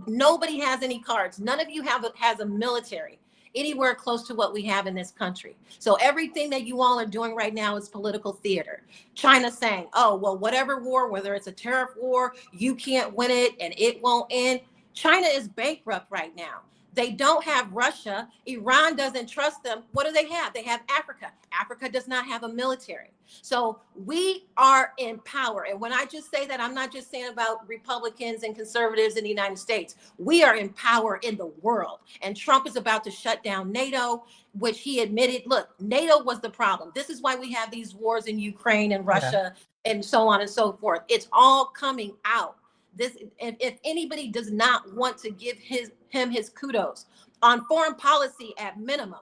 Nobody has any cards. None of you has a military anywhere close to what we have in this country. So everything that you all are doing right now is political theater. China saying, oh, well, whatever war, whether it's a tariff war, you can't win it and it won't end. China is bankrupt right now. They don't have Russia. Iran doesn't trust them. What do they have? They have Africa. Africa does not have a military. So we are in power. And when I just say that, I'm not just saying about Republicans and conservatives in the United States. We are in power in the world. And Trump is about to shut down NATO, which he admitted, look, NATO was the problem. This is why we have these wars in Ukraine and Russia and so on and so forth. It's all coming out. This, if anybody does not want to give him his kudos on foreign policy at minimum,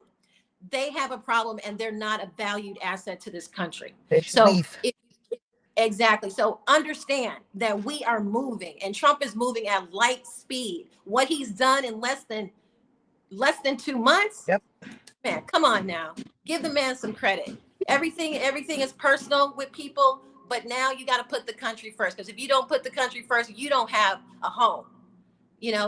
they have a problem and they're not a valued asset to this country. They should So leave. exactly. So understand that we are moving, and Trump is moving at light speed. What he's done in less than 2 months. Yep. Man, come on now. Give the man some credit. Everything is personal with people, but now you got to put the country first, because if you don't put the country first, you don't have a home.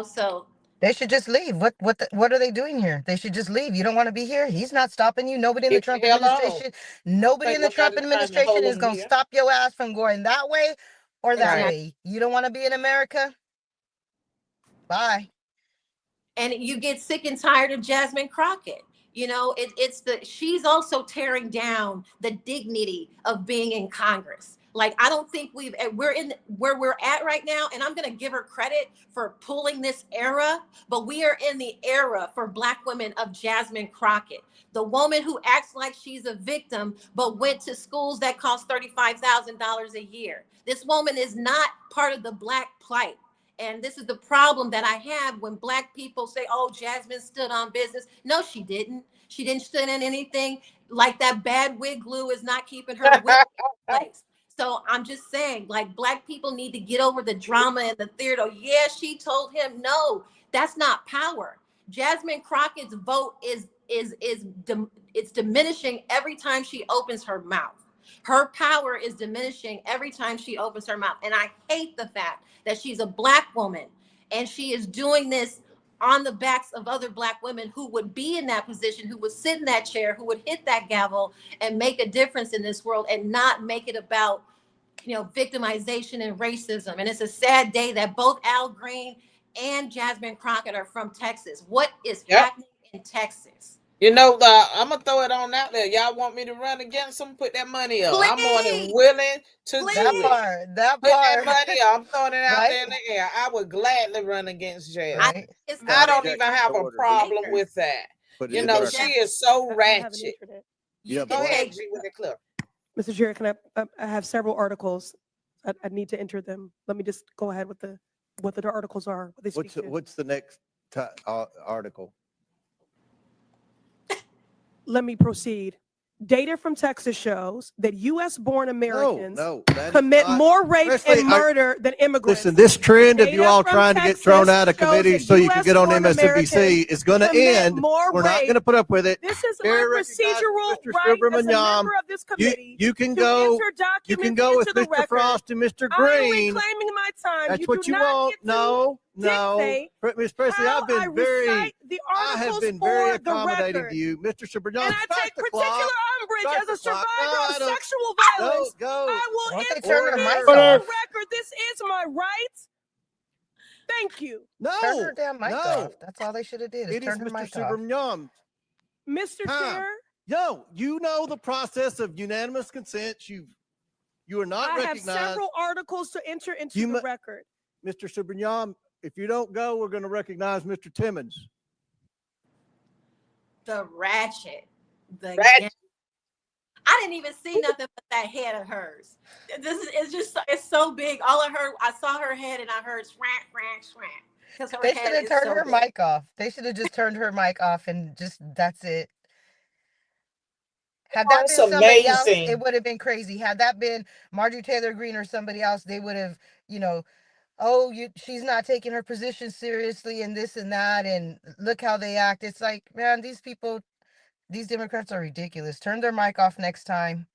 So They should just leave. What are they doing here? They should just leave. You don't want to be here? He's not stopping you. Nobody in the Get the Trump hell on. administration, nobody in the Trump administration is going to stop your ass from going that way or that Right. way. You don't want to be in America? Bye. And you get sick and tired of Jasmine Crockett. She's also tearing down the dignity of being in Congress. Like, I don't think we're in where we're at right now. And I'm going to give her credit for pulling this era, but we are in the era for Black women of Jasmine Crockett, the woman who acts like she's a victim, but went to schools that cost $35,000 a year. This woman is not part of the Black plight. And this is the problem that I have when Black people say, oh, Jasmine stood on business. No, she didn't. She didn't stand in anything. Like, that bad wig glue is not keeping her wig in place. So I'm just saying, like, Black people need to get over the drama and the theater. Yeah, she told him no. That's not power. Jasmine Crockett's vote is diminishing every time she opens her mouth. Her power is diminishing every time she opens her mouth. And I hate the fact that she's a Black woman and she is doing this on the backs of other Black women who would be in that position, who would sit in that chair, who would hit that gavel and make a difference in this world, and not make it about, victimization and racism. And it's a sad day that both Al Green and Jasmine Crockett are from Texas. What is happening in Texas? I'm gonna throw it on out there. Y'all want me to run against them? Put that money up. Please. I'm more than willing to do it. That Put part. that money up. I'm throwing it out Right? there in the air. I would gladly run against Jazz. Right. I don't even have a problem with that. She is so ratchet. Yeah, Go ahead, G, with the clip. Mr. Chair, can I have several articles. I need to enter them. Let me just go ahead with what the articles are. What's the next article? Let me proceed. Data from Texas shows that U.S.-born Americans commit more rape and murder than immigrants. Listen, this trend of you all trying to get thrown out of committee so you can get on MSNBC is going to end. We're not going to put up with it. This is my procedural right as a member of this committee. You can go. You can go with Mr. Frost and Mr. Green. I'm reclaiming my time. That's what you want. No. Ms. Presley, I have been very accommodating to you. Mr. Subrignon, and I take particular umbrage as a survivor of sexual violence. I will enter the record. This is my right. Thank you. Turn her damn mic off. That's all they should have did. Is turn her mic off. Mr. Chair. You know the process of unanimous consent. You are not recognized. I have several articles to enter into the record. Mr. Subrignon, if you don't go, we're going to recognize Mr. Timmons. The ratchet. I didn't even see nothing but that head of hers. It's so big. All I heard, I saw her head and I heard swag. Because they should have turned her mic off. They should have just turned her mic off and that's it. Had that been somebody else, it would have been crazy. Had that been Marjorie Taylor Greene or somebody else, they would have, she's not taking her position seriously and this and that, and look how they act. It's like, man, these Democrats are ridiculous. Turn their mic off next time.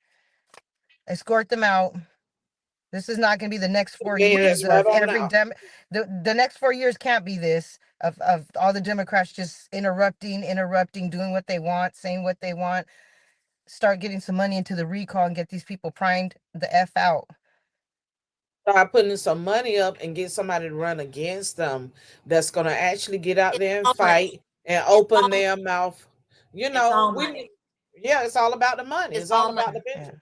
Escort them out. This is not going to be the next 4 years of every the next 4 years can't be this of all the Democrats just interrupting, doing what they want, saying what they want. Start getting some money into the recall and get these people primed the F out. Start putting some money up and get somebody to run against them that's going to actually get out there and fight and open their mouth. It's all about the money. It's all about the business.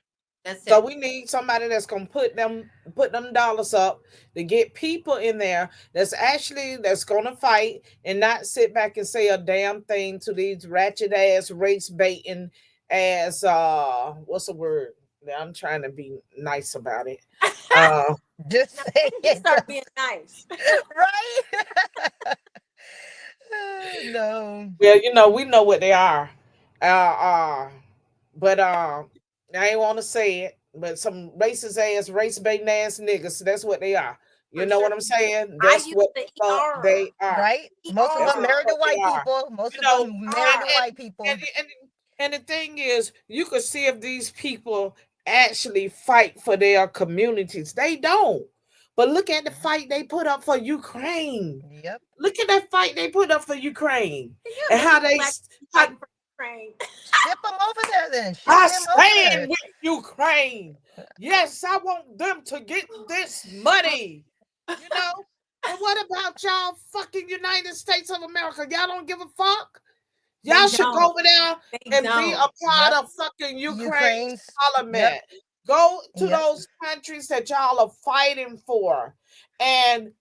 So we need somebody that's going to put them dollars up to get people in there that's going to fight and not sit back and say a damn thing to these ratchet ass race baiting as what's the word? I'm trying to be nice about it. Just say it. Start being nice. Right? No. Well, we know what they are. But I ain't want to say it, but some racist ass, race baiting ass niggas. That's what they are. You For know sure. what I'm saying? I That's use what the the fuck ER. they are. Right? Most of That's them what the married to fuck they white are. people. Most You of know, them married to and white people. and the thing is, you could see if these people actually fight for their communities. They don't. But look at the fight they put up for Ukraine. Yep. Look at that fight they put up for Ukraine, Yeah, and how they black how, fighting for Ukraine. Ship them over there then. Ship I them over there. stand with Ukraine. Yes, I want them to get this money. You know? But what about y'all fucking United States of America? Y'all don't give a fuck? They Y'all should go don't. over there They and be a don't. part Yep. of fucking Ukraine's Ukraine's. Yep. parliament. Go to Yep. those countries that y'all are fighting for and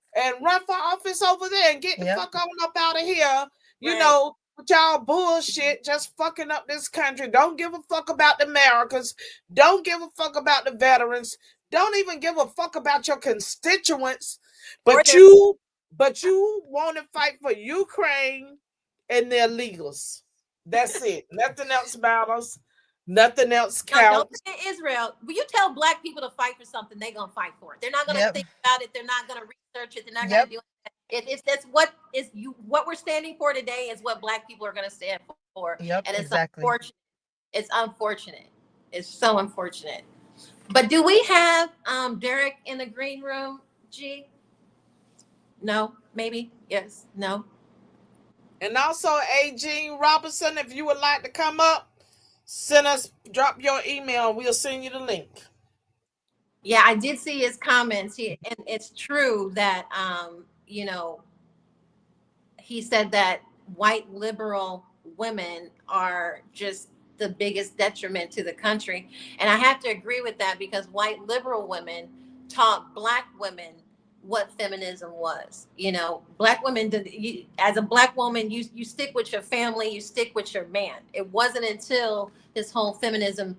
run for office over there and get the Yep. fuck on up out of here. You Right. know, with y'all bullshit, just fucking up this country. Don't give a fuck about the Americans. Don't give a fuck about the veterans. Don't even give a fuck about your constituents. But you want to fight for Ukraine and their legals. That's it. Nothing else matters. Nothing else No, don't counts. say Israel. When you tell black people to fight for something, they're gonna fight for it. They're not gonna Yep. think about it. They're not gonna research it. They're not Yep. gonna do it. If that's what we're standing for today is what black people are gonna stand for. Yep. And it's Exactly. unfortunate. It's unfortunate. It's so unfortunate. But do we have Derek in the green room, G? No, maybe. Yes. No. And also, A. Jean Robinson, if you would like to come up, drop your email and we'll send you the link. Yeah, I did see his comments. And it's true that he said that white liberal women are just the biggest detriment to the country. And I have to agree with that because white liberal women taught black women what feminism was. Black women as a black woman, you stick with your family, you stick with your man. It wasn't until this whole feminism,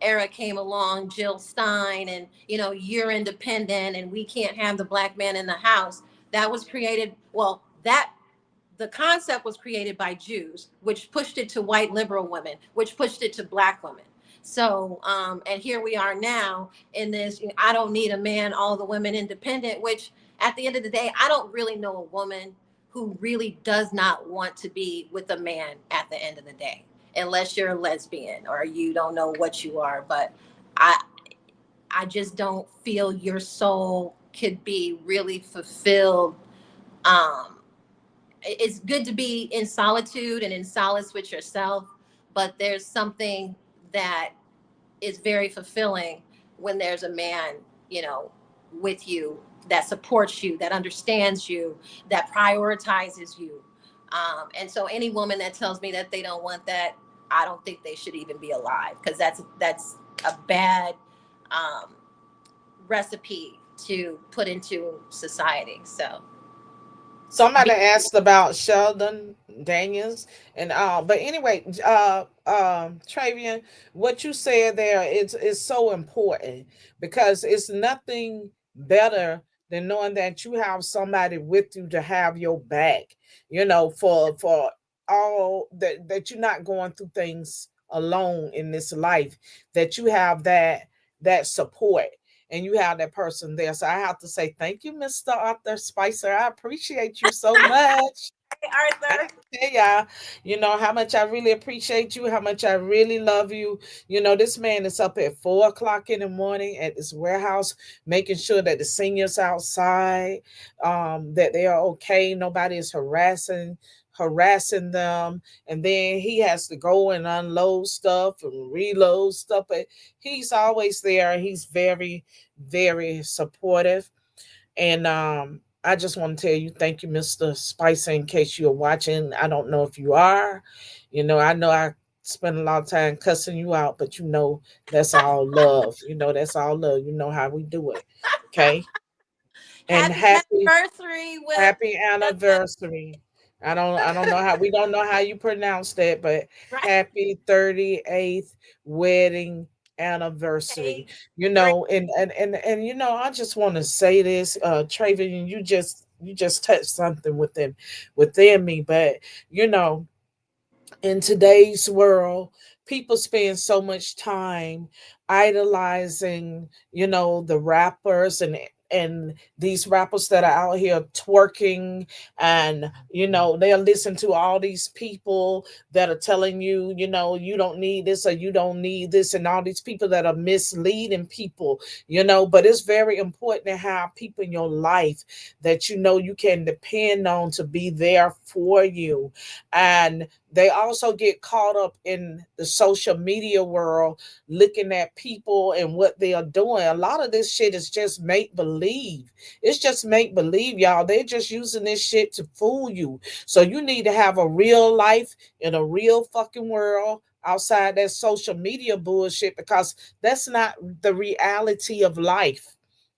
era came along, Jill Stein, and you're independent and we can't have the black man in the house. That was created, the concept was created by Jews, which pushed it to white liberal women, which pushed it to black women. So, and here we are now in this, I don't need a man, all the women independent, which at the end of the day, I don't really know a woman who really does not want to be with a man at the end of the day, unless you're a lesbian or you don't know what you are. But I just don't feel your soul could be really fulfilled. It's good to be in solitude and in solace with yourself, but there's something that is very fulfilling when there's a man, with you, that supports you, that understands you, that prioritizes you. And so any woman that tells me that they don't want that, I don't think they should even be alive, because that's a bad recipe to put into society. So Somebody asked about Sheldon Daniels, and but anyway, Trevian, what you said there is so important, because it's nothing better than knowing that you have somebody with you to have your back. For all that you're not going through things alone in this life. That you have that support and you have that person there. So I have to say thank you, Mr. Arthur Spicer. I appreciate you so much. hey, I Arthur. tell y'all, how much I really appreciate you, how much I really love you. This man is up at 4 o'clock in the morning at this warehouse, making sure that the seniors outside, that they are okay. Nobody is harassing them, and then he has to go and unload stuff and reload stuff, but he's always there. He's very, very supportive. And I just want to tell you thank you, Mr. Spicer, in case you're watching. I don't know if you are. I know I spend a lot of time cussing you out, but that's all love. That's all love. You know how we do it. Okay. And Happy anniversary, Will. happy anniversary. I don't know how, we don't know how you pronounce that, but Right. happy 38th wedding anniversary. Okay. You Great. know, and you know, I just want to say this, Trevian, you just touched something within me. But you know, in today's world, people spend so much time idolizing, you know, the rappers and these rappers that are out here twerking, and you know they'll listen to all these people that are telling you, you know, you don't need this or you don't need this, and all these people that are misleading people, you know. But it's very important to have people in your life that you know you can depend on to be there for you. And they also get caught up in the social media world, looking at people and what they are doing. A lot of this shit is just make believe. It's just make believe, y'all. They're just using this shit to fool you. So you need to have a real life in a real fucking world outside that social media bullshit, because that's not the reality of life.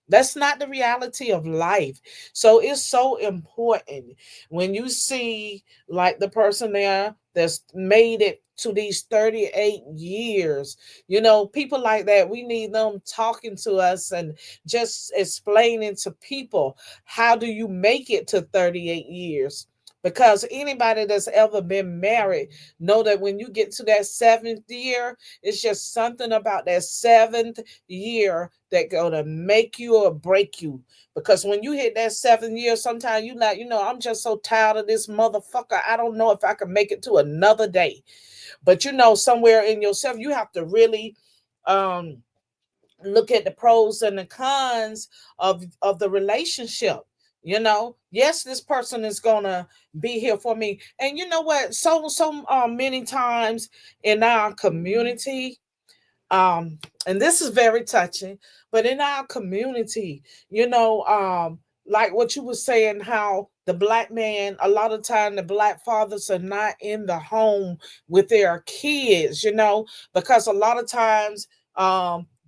That's not the reality of life. So it's so important when you see like the person there that's made it to these 38 years. You know, people like that, we need them talking to us and just explaining to people, how do you make it to 38 years? Because anybody that's ever been married know that when you get to that seventh year, it's just something about that seventh year that gonna make you or break you. Because when you hit that 7 year, sometimes you like, you know, I'm just so tired of this motherfucker. I don't know if I can make it to another day. But you know, somewhere in yourself, you have to really um look at the pros and the cons of the relationship. You know, yes, this person is gonna be here for me. And you know what? So many times in our community, um and this is very touching, but in our community, you know, like what you were saying, how the black man, a lot of time the black fathers are not in the home with their kids, you know, because a lot of times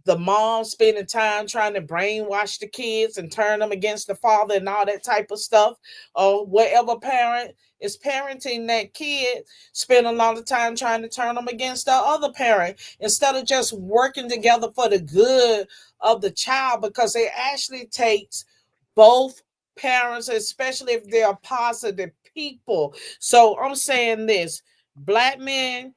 the mom spending time trying to brainwash the kids and turn them against the father and all that type of stuff, or whatever parent is parenting that kid spend a lot of time trying to turn them against the other parent, instead of just working together for the good of the child, because it actually takes both parents, especially if they're positive people. So I'm saying this, black men,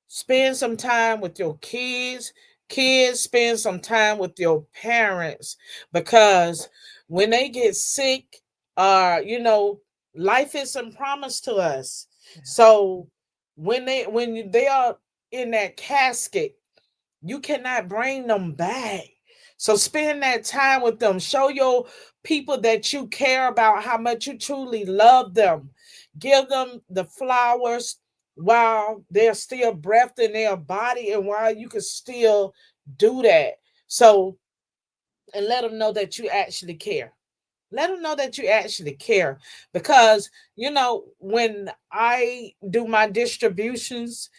spend some time with your kids. Kids, spend some time with your parents, because when they get sick, you know, life isn't promised to us. So when they are in that casket, you cannot bring them back. So spend that time with them. Show your people that you care about, how much you truly love them. Give them the flowers while they're still breath in their body and while you can still do that. So, and let them know that you actually care. Let them know that you actually care. Because, you know, when I do my distributions,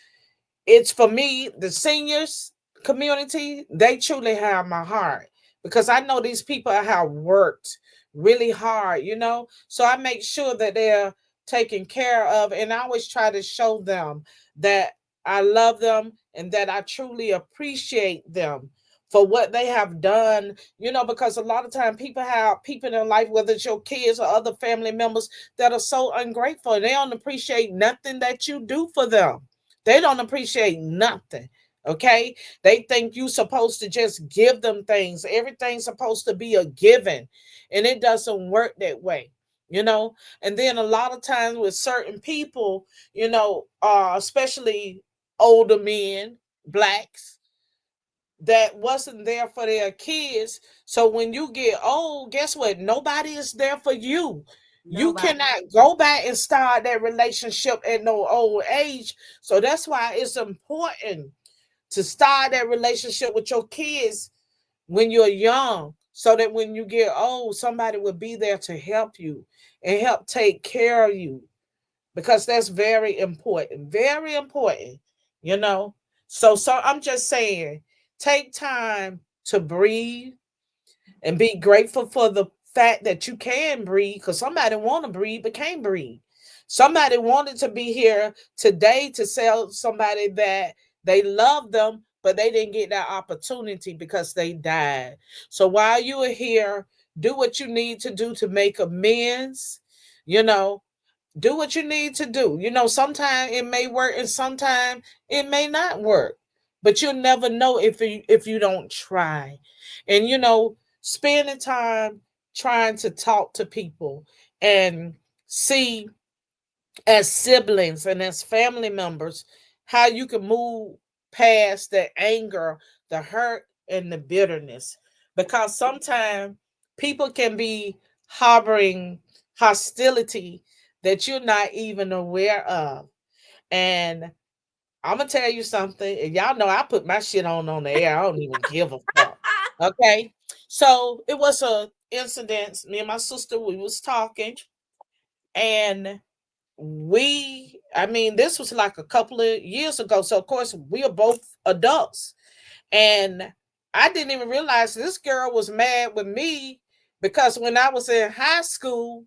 it's for me, the seniors community, they truly have my heart, because I know these people have worked really hard, you know. So I make sure that they're taken care of, and I always try to show them that I love them and that I truly appreciate them for what they have done, you know, because a lot of time people have people in their life, whether it's your kids or other family members, that are so ungrateful. They don't appreciate nothing that you do for them. They don't appreciate nothing. Okay. They think you supposed to just give them things. Everything's supposed to be a given. And it doesn't work that way. You know, and then a lot of times with certain people, you know, especially older men, blacks, that wasn't there for their kids. So when you get old, guess what? Nobody is there for you. You Nobody. cannot go back and start that relationship at no old age. So that's why it's important to start that relationship with your kids when you're young, so that when you get old, somebody will be there to help you and help take care of you, because that's very important, you know. So I'm just saying, take time to breathe and be grateful for the fact that you can breathe, because somebody want to breathe but can't breathe. Somebody wanted to be here today to tell somebody that they love them, but they didn't get that opportunity because they died. So while you are here, do what you need to do to make amends. You know, do what you need to do. Sometimes it may work and sometimes it may not work. But you'll never know if you don't try. And spending time trying to talk to people and see as siblings and as family members how you can move past the anger, the hurt, and the bitterness. Because sometimes people can be harboring hostility that you're not even aware of. And I'm gonna tell you something, and y'all know I put my shit on the air. I don't even give a fuck. Okay, so it was a incident. Me and my sister, we was talking, and this was like a couple of years ago. So of course we are both adults. And I didn't even realize this girl was mad with me because when I was in high school,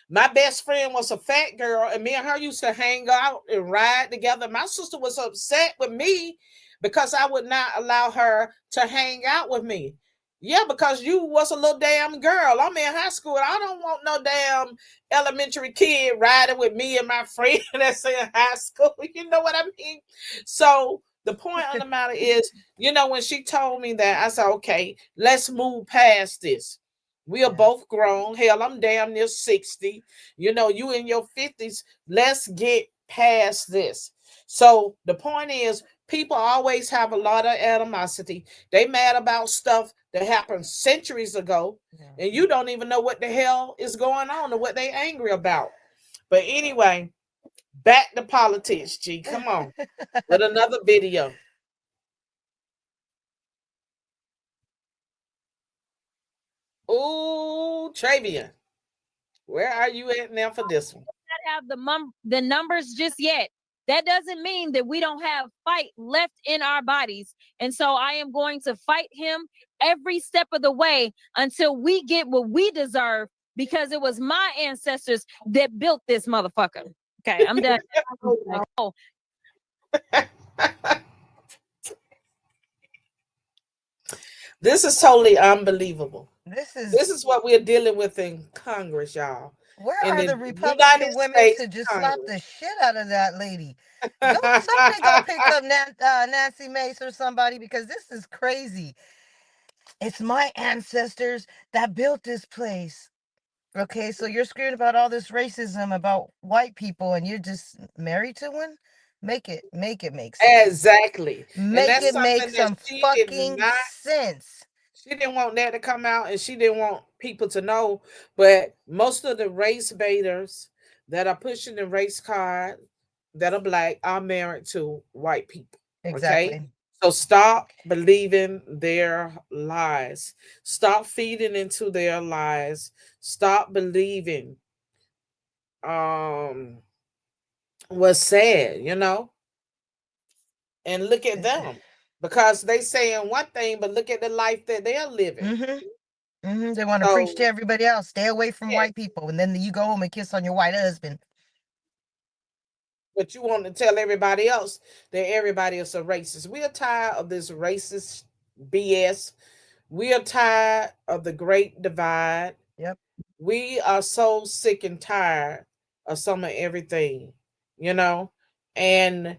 my best friend was a fat girl, and me and her used to hang out and ride together. My sister was upset with me because I would not allow her to hang out with me. Yeah, because you was a little damn girl. I'm in high school. I don't want no damn elementary kid riding with me and my friend that's in high school. You know what I mean? So the point of the matter is, when she told me that, I said, okay, let's move past this. We are both grown. Hell, I'm damn near 60. You in your 50s. Let's get past this. So the point is, people always have a lot of animosity. They mad about stuff that happened centuries ago, and you don't even know what the hell is going on or what they angry about. But anyway, back to politics, G. Come on. With another video. Ooh, Trevian. Where are you at now for this one? Not have the numbers just yet. That doesn't mean that we don't have fight left in our bodies. And so I am going to fight him every step of the way until we get what we deserve, because it was my ancestors that built this motherfucker. Okay, I'm done. Oh. This is totally unbelievable. This is what we're dealing with in Congress, y'all. Where in are the United Republican women States to just Congress. slap the shit out of that lady? Somebody go pick up Nancy Mace or somebody, because this is crazy. It's my ancestors that built this place. Okay, so you're screwed about all this racism about white people, and you're just married to one? Make it make sense. Exactly. Make that's it make something that some she did fucking not sense. She didn't want that to come out, and she didn't want people to know. But most of the race baiters that are pushing the race card that are black are married to white people. Exactly. Okay. So stop believing their lies. Stop feeding into their lies. Stop believing what's said, and look at them, because they saying one thing, but look at the life that they're living. They want to preach to everybody else, stay away from white people, and then you go home and kiss on your white husband. But you want to tell everybody else that everybody is a racist. We are tired of this racist BS. We are tired of the great divide. Yep. We are so sick and tired of some of everything, and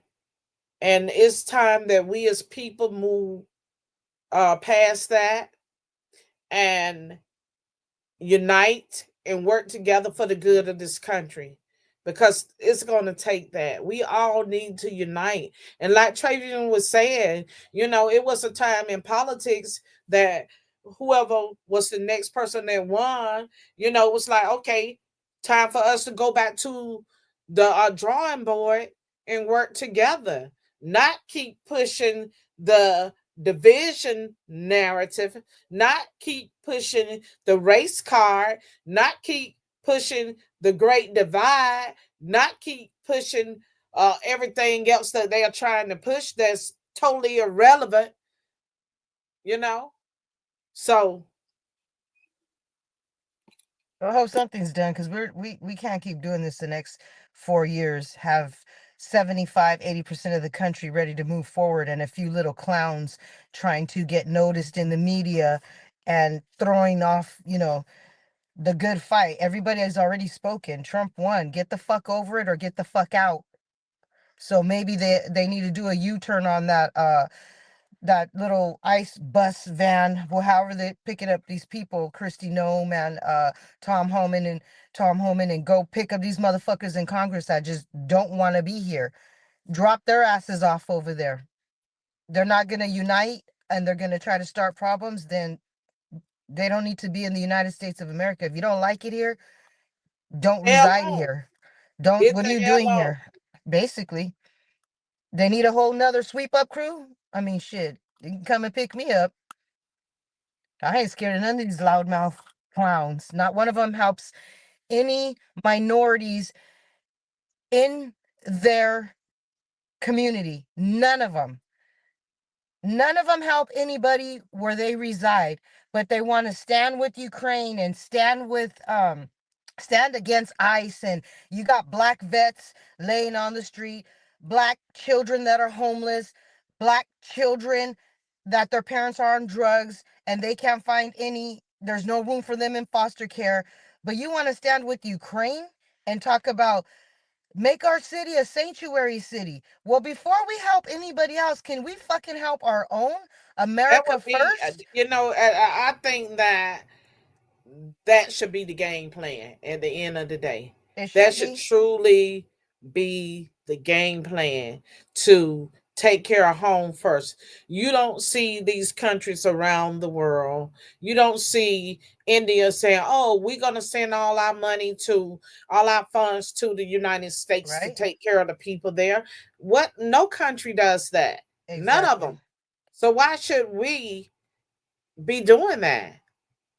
it's time that we as people move past that and unite and work together for the good of this country, because it's going to take that. We all need to unite. And like Trevian was saying, it was a time in politics that whoever was the next person that won, it was like, okay, time for us to go back to the drawing board and work together, not keep pushing the division narrative, not keep pushing the race card, not keep pushing the great divide, not keep pushing everything else that they are trying to push that's totally irrelevant, So I hope something's done, because we can't keep doing this the next 4 years. Have 75, 80% of the country ready to move forward, and a few little clowns trying to get noticed in the media and throwing off, the good fight. Everybody has already spoken. Trump won. Get the fuck over it or get the fuck out. So maybe they need to do a U-turn on that little ICE bus van, well, however they're picking up these people, Kristi Noem and Tom Homan, and go pick up these motherfuckers in Congress that just don't want to be here. Drop their asses off over there. They're not going to unite and they're going to try to start problems, then they don't need to be in the United States of America. If you don't like it here, don't reside here. What are you doing here? Basically, they need a whole nother sweep up crew. I mean, shit, you can come and pick me up. I ain't scared of none of these loudmouth clowns. Not one of them helps any minorities in their community. None of them. None of them help anybody where they reside, but they want to stand with Ukraine and stand against ICE. And you got black vets laying on the street, black children that are homeless, black children that their parents are on drugs and they can't find there's no room for them in foster care. But you want to stand with Ukraine and talk about make our city a sanctuary city. Well, before we help anybody else, can we fucking help our own America first? I think that should be the game plan at the end of the day. That should truly be the game plan to take care of home first. You don't see these countries around the world. You don't see India saying, "Oh, we're going to send all our funds to the United States to take care of the people there." What? No country does that. Exactly. None of them. So why should we be doing that?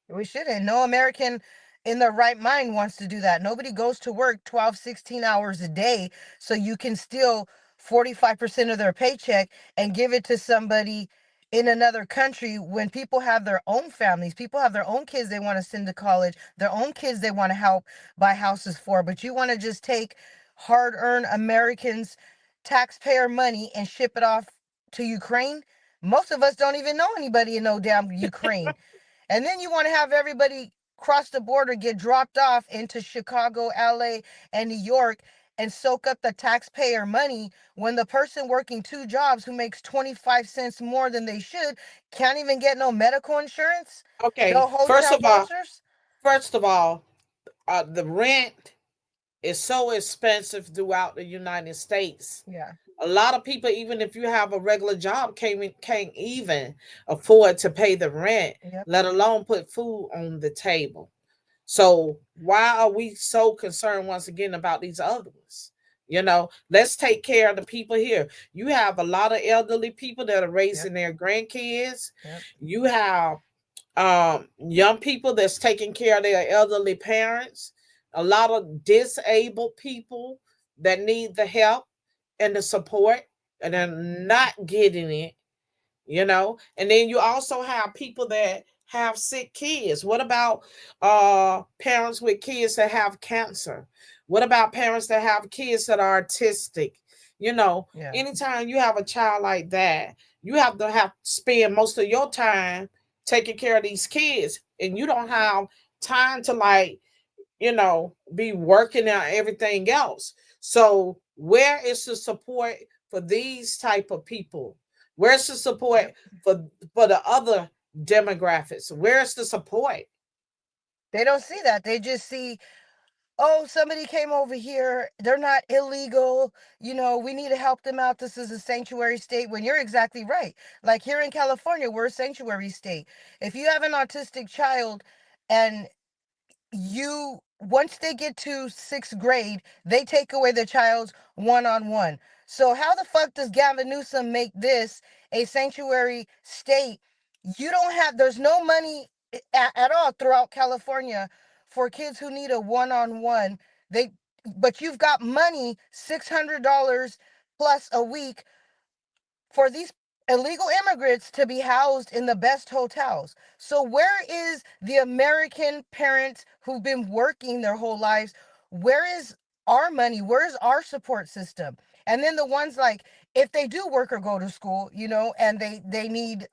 We shouldn't. No American in their right mind wants to do that. Nobody goes to work 12, 16 hours a day so you can steal 45% of their paycheck and give it to somebody in another country when people have their own families. People have their own kids they want to send to college, their own kids they want to help buy houses for. But you want to just take hard-earned Americans' taxpayer money and ship it off to Ukraine? Most of us don't even know anybody in no damn Ukraine. And then you want to have everybody cross the border, get dropped off into Chicago, LA, and New York and soak up the taxpayer money when the person working two jobs who makes 25 cents more than they should can't even get no medical insurance? Okay, no hotel vouchers? First of all, the rent is so expensive throughout the United States. Yeah. A lot of people, even if you have a regular job, can't even afford to pay the rent, let alone put food on the table. So why are we so concerned once again about these others? Let's take care of the people here. You have a lot of elderly people that are raising their grandkids. You have young people that's taking care of their elderly parents. A lot of disabled people that need the help and the support and they're not getting it. And then you also have people that have sick kids. What about parents with kids that have cancer? What about parents that have kids that are autistic? Anytime you have a child like that, you have to spend most of your time taking care of these kids, and you don't have time to be working on everything else. So where is the support for these type of people? Where's the support for the other demographics? Where's the support? They don't see that. They just see, oh, somebody came over here. They're not illegal. We need to help them out. This is a sanctuary state. When you're exactly right. Like here in California, we're a sanctuary state. If you have an autistic child and once they get to sixth grade, they take away the child's one-on-one. So how the fuck does Gavin Newsom make this a sanctuary state? There's no money at all throughout California for kids who need a one-on-one. But you've got money, $600 plus a week for these illegal immigrants to be housed in the best hotels. So where is the American parents who've been working their whole lives? Where is our money? Where is our support system? And then the ones like, if they do work or go to school, you know, and they need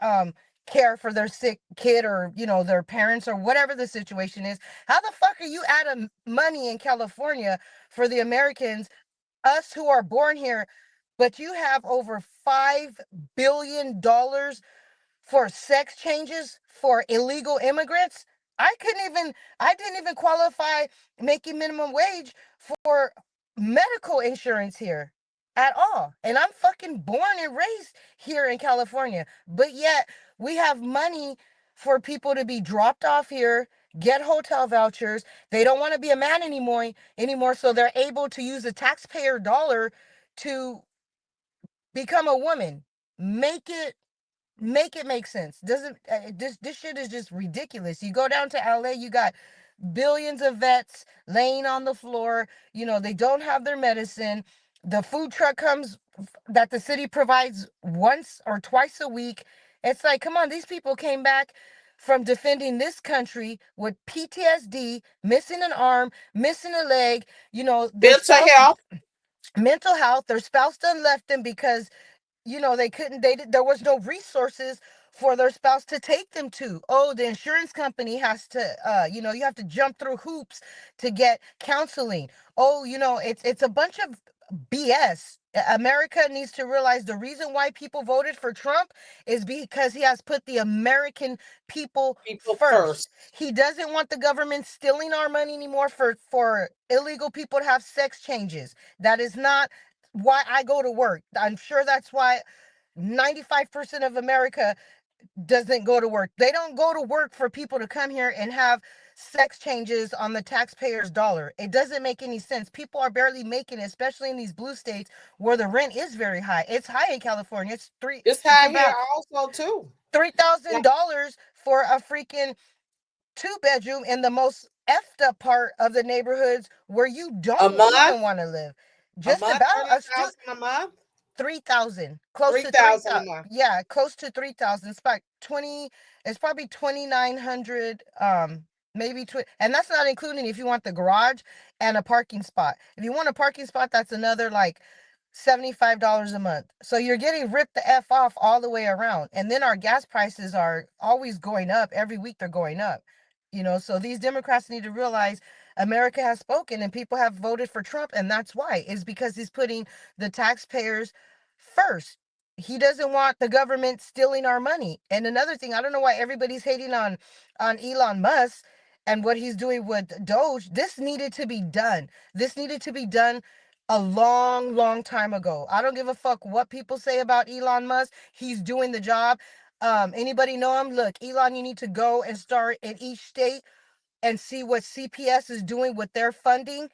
care for their sick kid or, you know, their parents or whatever the situation is, how the fuck are you out of money in California for the Americans, us who are born here, but you have over $5 billion for sex changes for illegal immigrants? I didn't even qualify making minimum wage for medical insurance here at all. And I'm fucking born and raised here in California. But yet we have money for people to be dropped off here, get hotel vouchers. They don't want to be a man anymore, so they're able to use the taxpayer dollar to become a woman. Make it make sense. Doesn't this shit is just ridiculous. You go down to LA, you got billions of vets laying on the floor. You know, they don't have their medicine. The food truck comes that the city provides once or twice a week. It's like, come on, these people came back from defending this country with PTSD, missing an arm, missing a leg, you know, mental health. Their spouse done left them because, you know, there was no resources for their spouse to take them to. Oh, the insurance company has to, you know, you have to jump through hoops to get counseling. Oh, you know, it's a bunch of BS. America needs to realize the reason why people voted for Trump is because he has put the American people first. He doesn't want the government stealing our money anymore for illegal people to have sex changes. That is not why I go to work. I'm sure that's why 95% of America doesn't go to work. They don't go to work for people to come here and have sex changes on the taxpayer's dollar. It doesn't make any sense. People are barely making it, especially in these blue states where the rent is very high. It's high in California. It's high here also too. $3,000 for a freaking 2-bedroom in the most effed up part of the neighborhoods where you don't even want to live. Just about a month. 3,000, close to 3,000. Yeah, close to 3,000. It's about 20. It's probably 2,900. Maybe and that's not including if you want the garage and a parking spot. If you want a parking spot, that's another like $75 a month. So you're getting ripped the F off all the way around. And then our gas prices are always going up. Every week they're going up. You know, so these Democrats need to realize America has spoken and people have voted for Trump. And that's why, is because he's putting the taxpayers first. He doesn't want the government stealing our money. And another thing, I don't know why everybody's hating on Elon Musk and what he's doing with Doge. This needed to be done. This needed to be done a long time ago. I don't give a fuck what people say about Elon Musk. He's doing the job. Anybody know him? Look, Elon, you need to go and start in each state and see what CPS is doing with their funding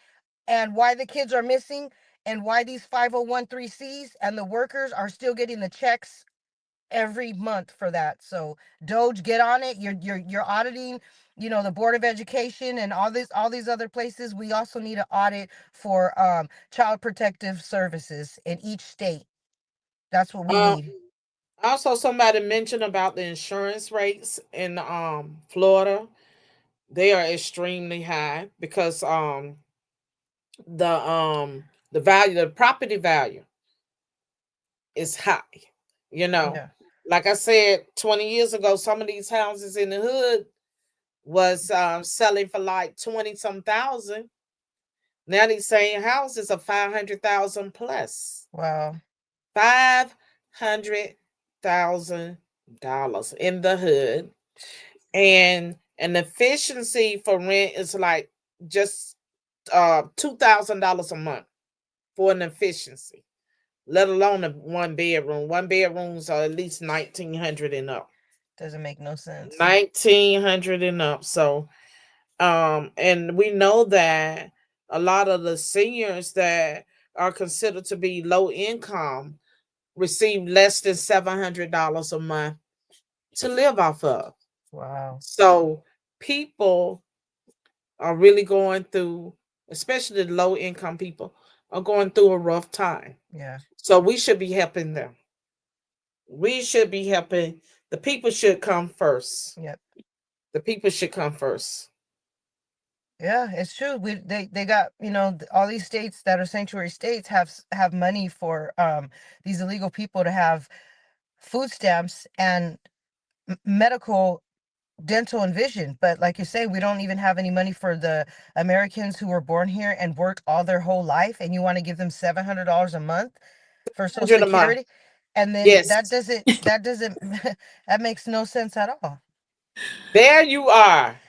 and why the kids are missing and why these 501(c)(3)s and the workers are still getting the checks every month for that. So Doge, get on it. You're auditing, you know, the Board of Education and all these other places. We also need an audit for child protective services in each state. That's what we need. Also, somebody mentioned about the insurance rates in Florida. They are extremely high because the value, the property value is high. You know, like I said, 20 years ago, some of these houses in the hood was selling for like 20 some thousand. Now these same houses are 500,000 plus. Wow. $500,000 in the hood, and an efficiency for rent is like just $2,000 a month for an efficiency, let alone a one bedroom. One bedrooms are at least 1,900 and up. Doesn't make no sense. 1,900 and up. So, and we know that a lot of the seniors that are considered to be low income receive less than $700 a month to live off of. Wow. So people are really going through, especially the low income people, are going through a rough time. Yeah. So we should be helping them. We should be helping. The people should come first. Yep. The people should come first. Yeah, it's true. They got, all these states that are sanctuary states have money for these illegal people to have food stamps and medical, dental, and vision. But like you say, we don't even have any money for the Americans who were born here and worked all their whole life, and you want to give them $700 a month for Social 100 a month. Security, and then Yes. that doesn't that makes no sense at all. There you are.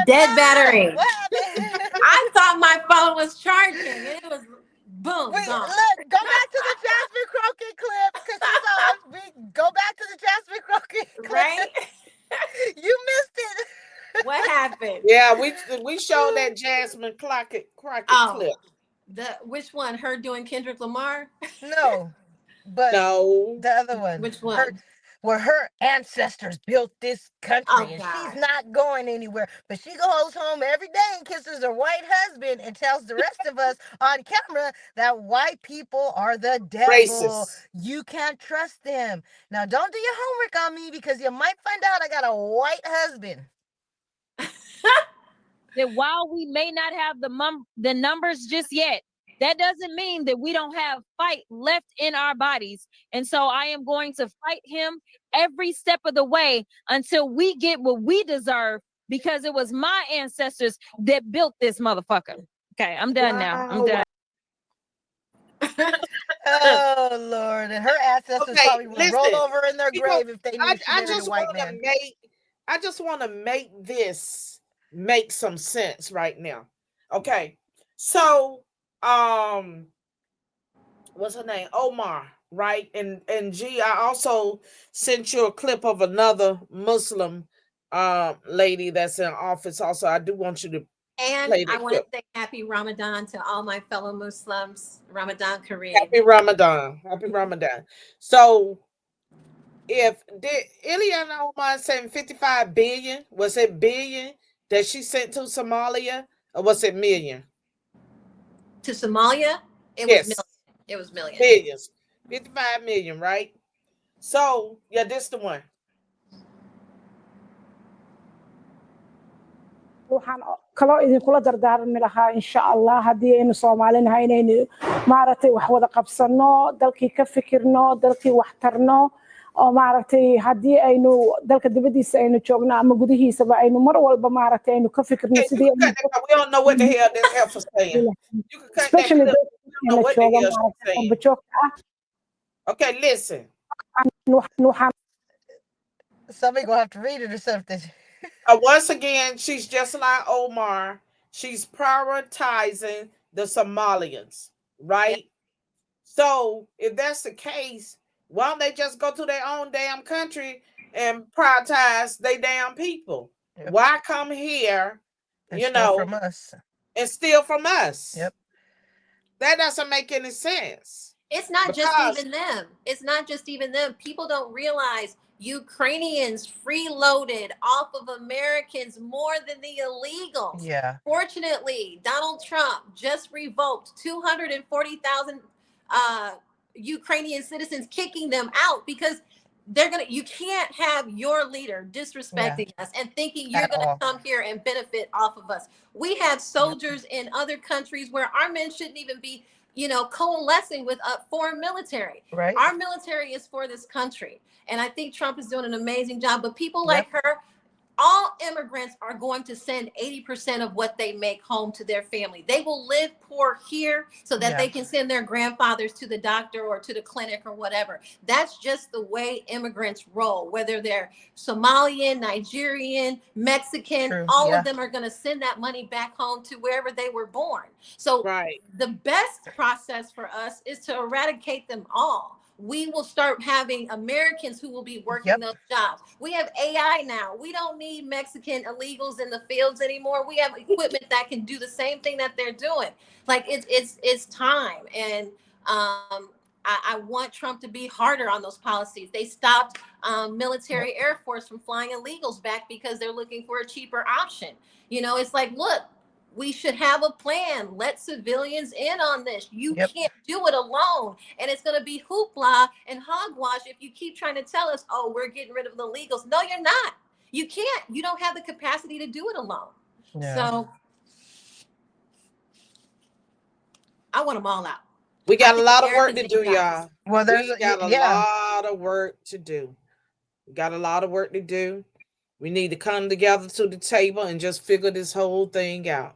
Dead battery. What happened? I thought my phone was charging, and it was boom, Look, gone. go back to the Jasmine Crockett clip because she's on. We go back to the Jasmine Crockett clip. Right? You missed it. What happened? Yeah, we showed that Jasmine Crockett clip. Which one? Her doing Kendrick Lamar? No, but No. the other one. Which one? Where her ancestors built this country, Oh, and God. she's not going anywhere. But she goes home every day and kisses her white husband and tells the rest of us on camera that white people are the devil. Racist. You can't trust them. Now, don't do your homework on me because you might find out I got a white husband. That while we may not have the numbers just yet, that doesn't mean that we don't have fight left in our bodies. And so I am going to fight him every step of the way until we get what we deserve, because it was my ancestors that built this motherfucker. Okay, I'm done now. I'm done. Oh, Lord. And her ancestors probably would roll over in their grave if they knew she married a white man. I just want to make this make some sense right now. Okay. So, what's her name? Omar, right? And G, I also sent you a clip of another Muslim lady that's in office. Also, I do want you to and play I the want to clip. say happy Ramadan to all my fellow Muslims. Ramadan Kareem. Happy Ramadan. Happy Ramadan. So if did Ileana Omar send 55 billion, was it billion that she sent to Somalia, or was it million? To Somalia, it was million. It was million. Millions. 55 million, right? So, yeah, this the one. waxaan kaloo idinkula dardaarmi lahaa insha allah haddii aynu soomaalinahay inaynu maaragtay wax wada qabsano, dalkii ka fikirno, dalkii wax tarno, oo maaragtay haddii aynu dalka dibadiisa aynu joogno ama gudihiisaba aynu mar walba maaragtay aynu ka fikirno sidii we don't know what the hell this heifer saying. You can cut especially that clip. We don't know what the hell she's saying. Okay, listen. Somebody gonna have to read it or something. Once again, she's just like Omar. She's prioritizing the Somalians, right? So if that's the case, why don't they just go to their own damn country and prioritize their damn people? Yep. Why come here, and steal from us? And steal from us? Yep. That doesn't make any sense. It's not just even them. It's not just even them. People don't realize Ukrainians freeloaded off of Americans more than the illegals. Yeah. Fortunately, Donald Trump just revoked 240,000 Ukrainian citizens, kicking them out because you can't have your leader disrespecting us and thinking you're gonna come here and benefit off of us. We have soldiers in other countries where our men shouldn't even be, coalescing with a foreign military. Right. Our military is for this country. And I think Trump is doing an amazing job. But people like her, all immigrants are going to send 80% of what they make home to their family. They will live poor here so that they can send their grandfathers to the doctor or to the clinic or whatever. That's just the way immigrants roll, whether they're Somalian, Nigerian, Mexican, all of them are going to send that money back home to wherever they were born. So the best process for us is to eradicate them all. We will start having Americans who will be working those jobs. We have AI now. We don't need Mexican illegals in the fields anymore. We have equipment that can do the same thing that they're doing. Like it's time. And I want Trump to be harder on those policies. They stopped military Air Force from flying illegals back because they're looking for a cheaper option. It's like, look, we should have a plan. Let civilians in on this. You can't do it alone. And it's going to be hoopla and hogwash if you keep trying to tell us, oh, we're getting rid of the illegals. No, you're not. You can't. You don't have the capacity to do it alone. Yeah. So I want them all out. We got a lot of work to do, y'all. Well, we got a lot of work to do. We got a lot of work to do. We need to come together to the table and just figure this whole thing out.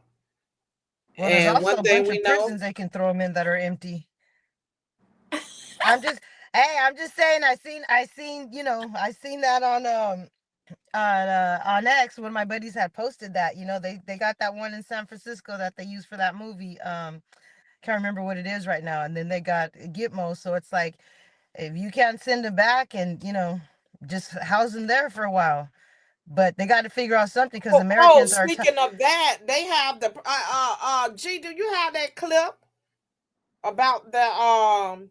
Well, there's also a bunch of prisons they can throw them in that are empty. I'm just saying. I seen that on X when my buddies had posted that. They got that one in San Francisco that they used for that movie. Can't remember what it is right now. And then they got Gitmo. So it's like, if you can't send them back and just house them there for a while. But they got to figure out something because Americans are. Speaking of that, they have the G. Do you have that clip about the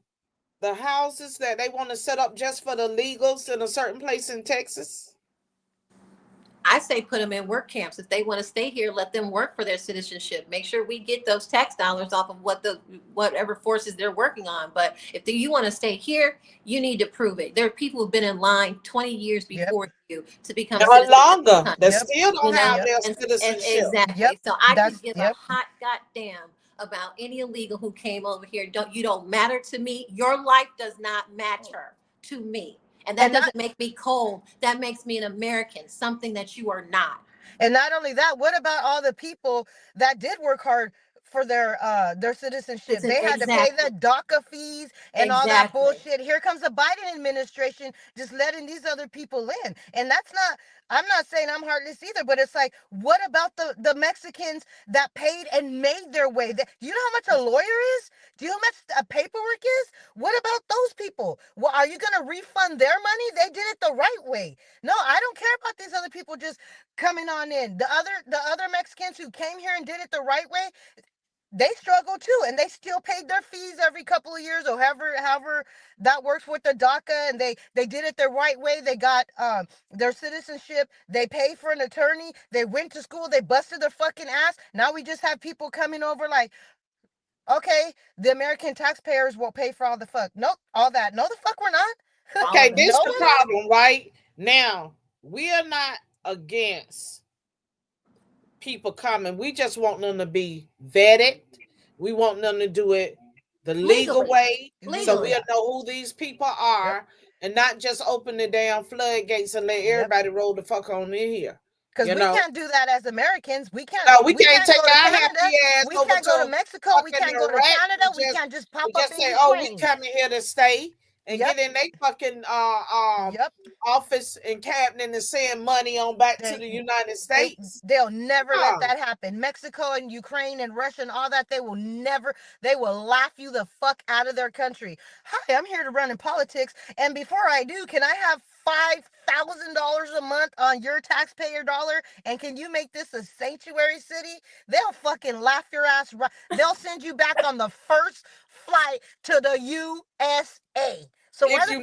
houses that they want to set up just for the illegals in a certain place in Texas? I say put them in work camps. If they want to stay here, let them work for their citizenship. Make sure we get those tax dollars off of whatever forces they're working on. But if you want to stay here, you need to prove it. There are people who've been in line 20 years before you to become citizens. Longer. They still don't have their citizenship. Exactly. So I could give a hot goddamn about any illegal who came over here. You don't matter to me. Your life does not matter to me. And that doesn't make me cold. That makes me an American, something that you are not. And not only that, what about all the people that did work hard for their citizenship? They had to pay the DACA fees and all that bullshit. Here comes the Biden administration just letting these other people in. And I'm not saying I'm heartless either, but it's like, what about the Mexicans that paid and made their way? You know how much a lawyer is? Do you know how much paperwork is? What about those people? Well, are you going to refund their money? They did it the right way. No, I don't care about these other people just coming on in. The other Mexicans who came here and did it the right way, they struggle too, and they still paid their fees every couple of years, or however that works with the DACA, and they did it the right way. They got their citizenship. They paid for an attorney. They went to school. They busted their fucking ass. Now we just have people coming over like, okay, the American taxpayers will pay for all the fuck. Nope, all that. No, the fuck we're not. Okay, this is the problem, right? Now, we are not against people coming. We just want them to be vetted. We want them to do it the legal way. So we'll know who these people are and not just open the damn floodgates and let everybody roll the fuck on in here. Because we can't do that as Americans. We can't. No, we can't take our happy ass over to We can't go to Mexico. We can't go to Canada. We can't just pop up and say, "Oh, we coming here to stay," and get in their fucking office and cabinet and send money on back to the United States. They'll never let that happen. Mexico and Ukraine and Russia and all that, they will laugh you the fuck out of their country. Hi, I'm here to run in politics. And before I do, can I have $5,000 a month on your taxpayer dollar? And can you make this a sanctuary city? They'll fucking laugh your ass. They'll send you back on the first flight to the USA. So why the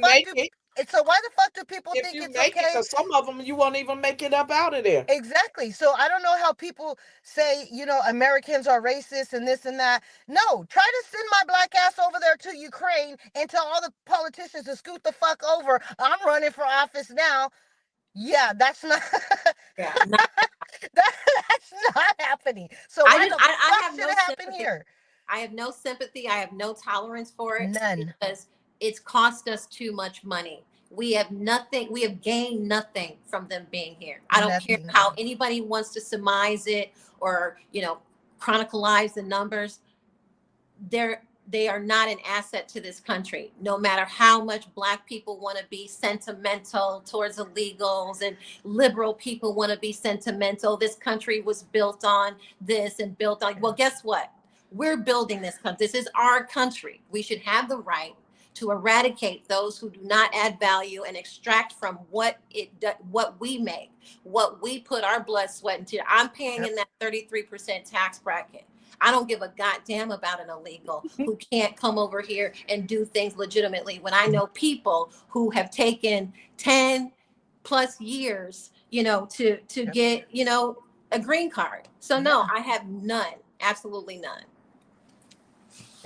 fuck do people think it's okay? Because some of them you won't even make it up out of there. Exactly. So I don't know how people say, Americans are racist and this and that. No, try to send my black ass over there to Ukraine and tell all the politicians to scoot the fuck over. I'm running for office now. Yeah, that's not. That's not happening. So why the fuck should it happen here? I have no sympathy. I have no tolerance for it. None. Because it's cost us too much money. We have nothing. We have gained nothing from them being here. I don't care how anybody wants to surmise it or, chronicleize the numbers. They are not an asset to this country. No matter how much Black people want to be sentimental towards illegals and liberal people want to be sentimental. This country was built on this and built on. Well, guess what? We're building this country. This is our country. We should have the right to eradicate those who do not add value and extract from what we make, what we put our blood, sweat, and tears. I'm paying in that 33% tax bracket. I don't give a goddamn about an illegal who can't come over here and do things legitimately when I know people who have taken 10 plus years, to get, a green card. So no, I have none, absolutely none.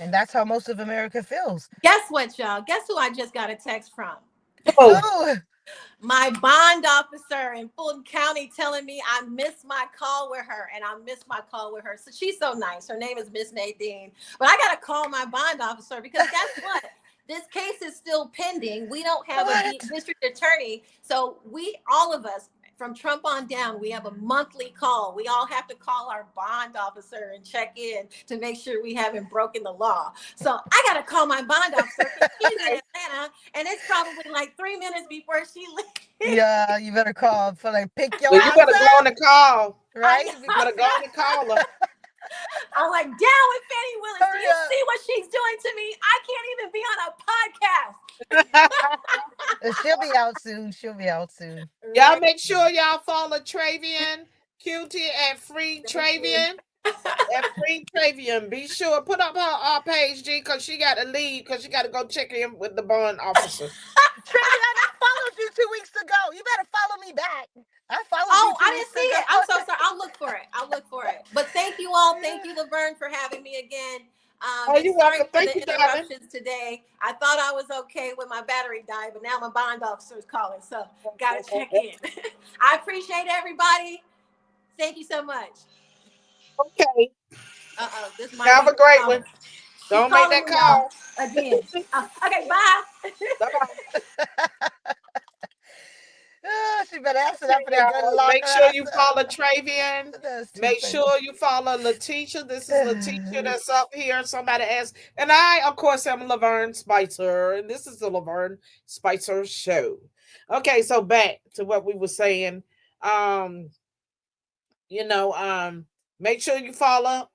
And that's how most of America feels. Guess what, y'all? Guess who I just got a text from? Oh, My bond officer in Fulton County telling me I missed my call with her, and I missed my call with her. So she's so nice. Her name is Miss Nadine. But I got to call my bond officer because guess what? This case is still pending. We don't have a district attorney. So all of us, from Trump on down, we have a monthly call. We all have to call our bond officer and check in to make sure we haven't broken the law. So I got to call my bond officer. She's in Atlanta, and it's probably like 3 minutes before she leaves. Yeah, you better call for like pick your Well, ass you better go up, on the call. right? You better go on the call her. I'm like, down with Fannie Willis. Do you see what she's doing to me? I can't even be on a podcast. She'll be out soon. She'll be out soon. Y'all make sure y'all follow Trevian, Kutti, and Free Trevian. And Free Trevian. Be sure put up her page, G, because she got to leave because she got to go check in with the bond officer. Trevian, I followed you 2 weeks ago. You better follow me back. I followed you. I didn't see it. I'm so sorry. I'll look for it. But thank you all. Thank you, Laverne, for having me again. You're sorry welcome. for Thank the you, darling. interruptions today. I thought I was okay when my battery died, but now my bond officer is calling, so gotta check in. I appreciate everybody. Thank you so much. Okay. This might have be a great calling. one. Don't make that call again. Okay, bye. Bye-bye. She better answer that for that gun lock. Make sure you follow Trevian. Make funny. sure you follow Letitia. This is Letitia that's up here. Somebody asked. And I, of course, am Laverne Spicer. And this is the Laverne Spicer Show. Okay, so back to what we were saying. Make sure you follow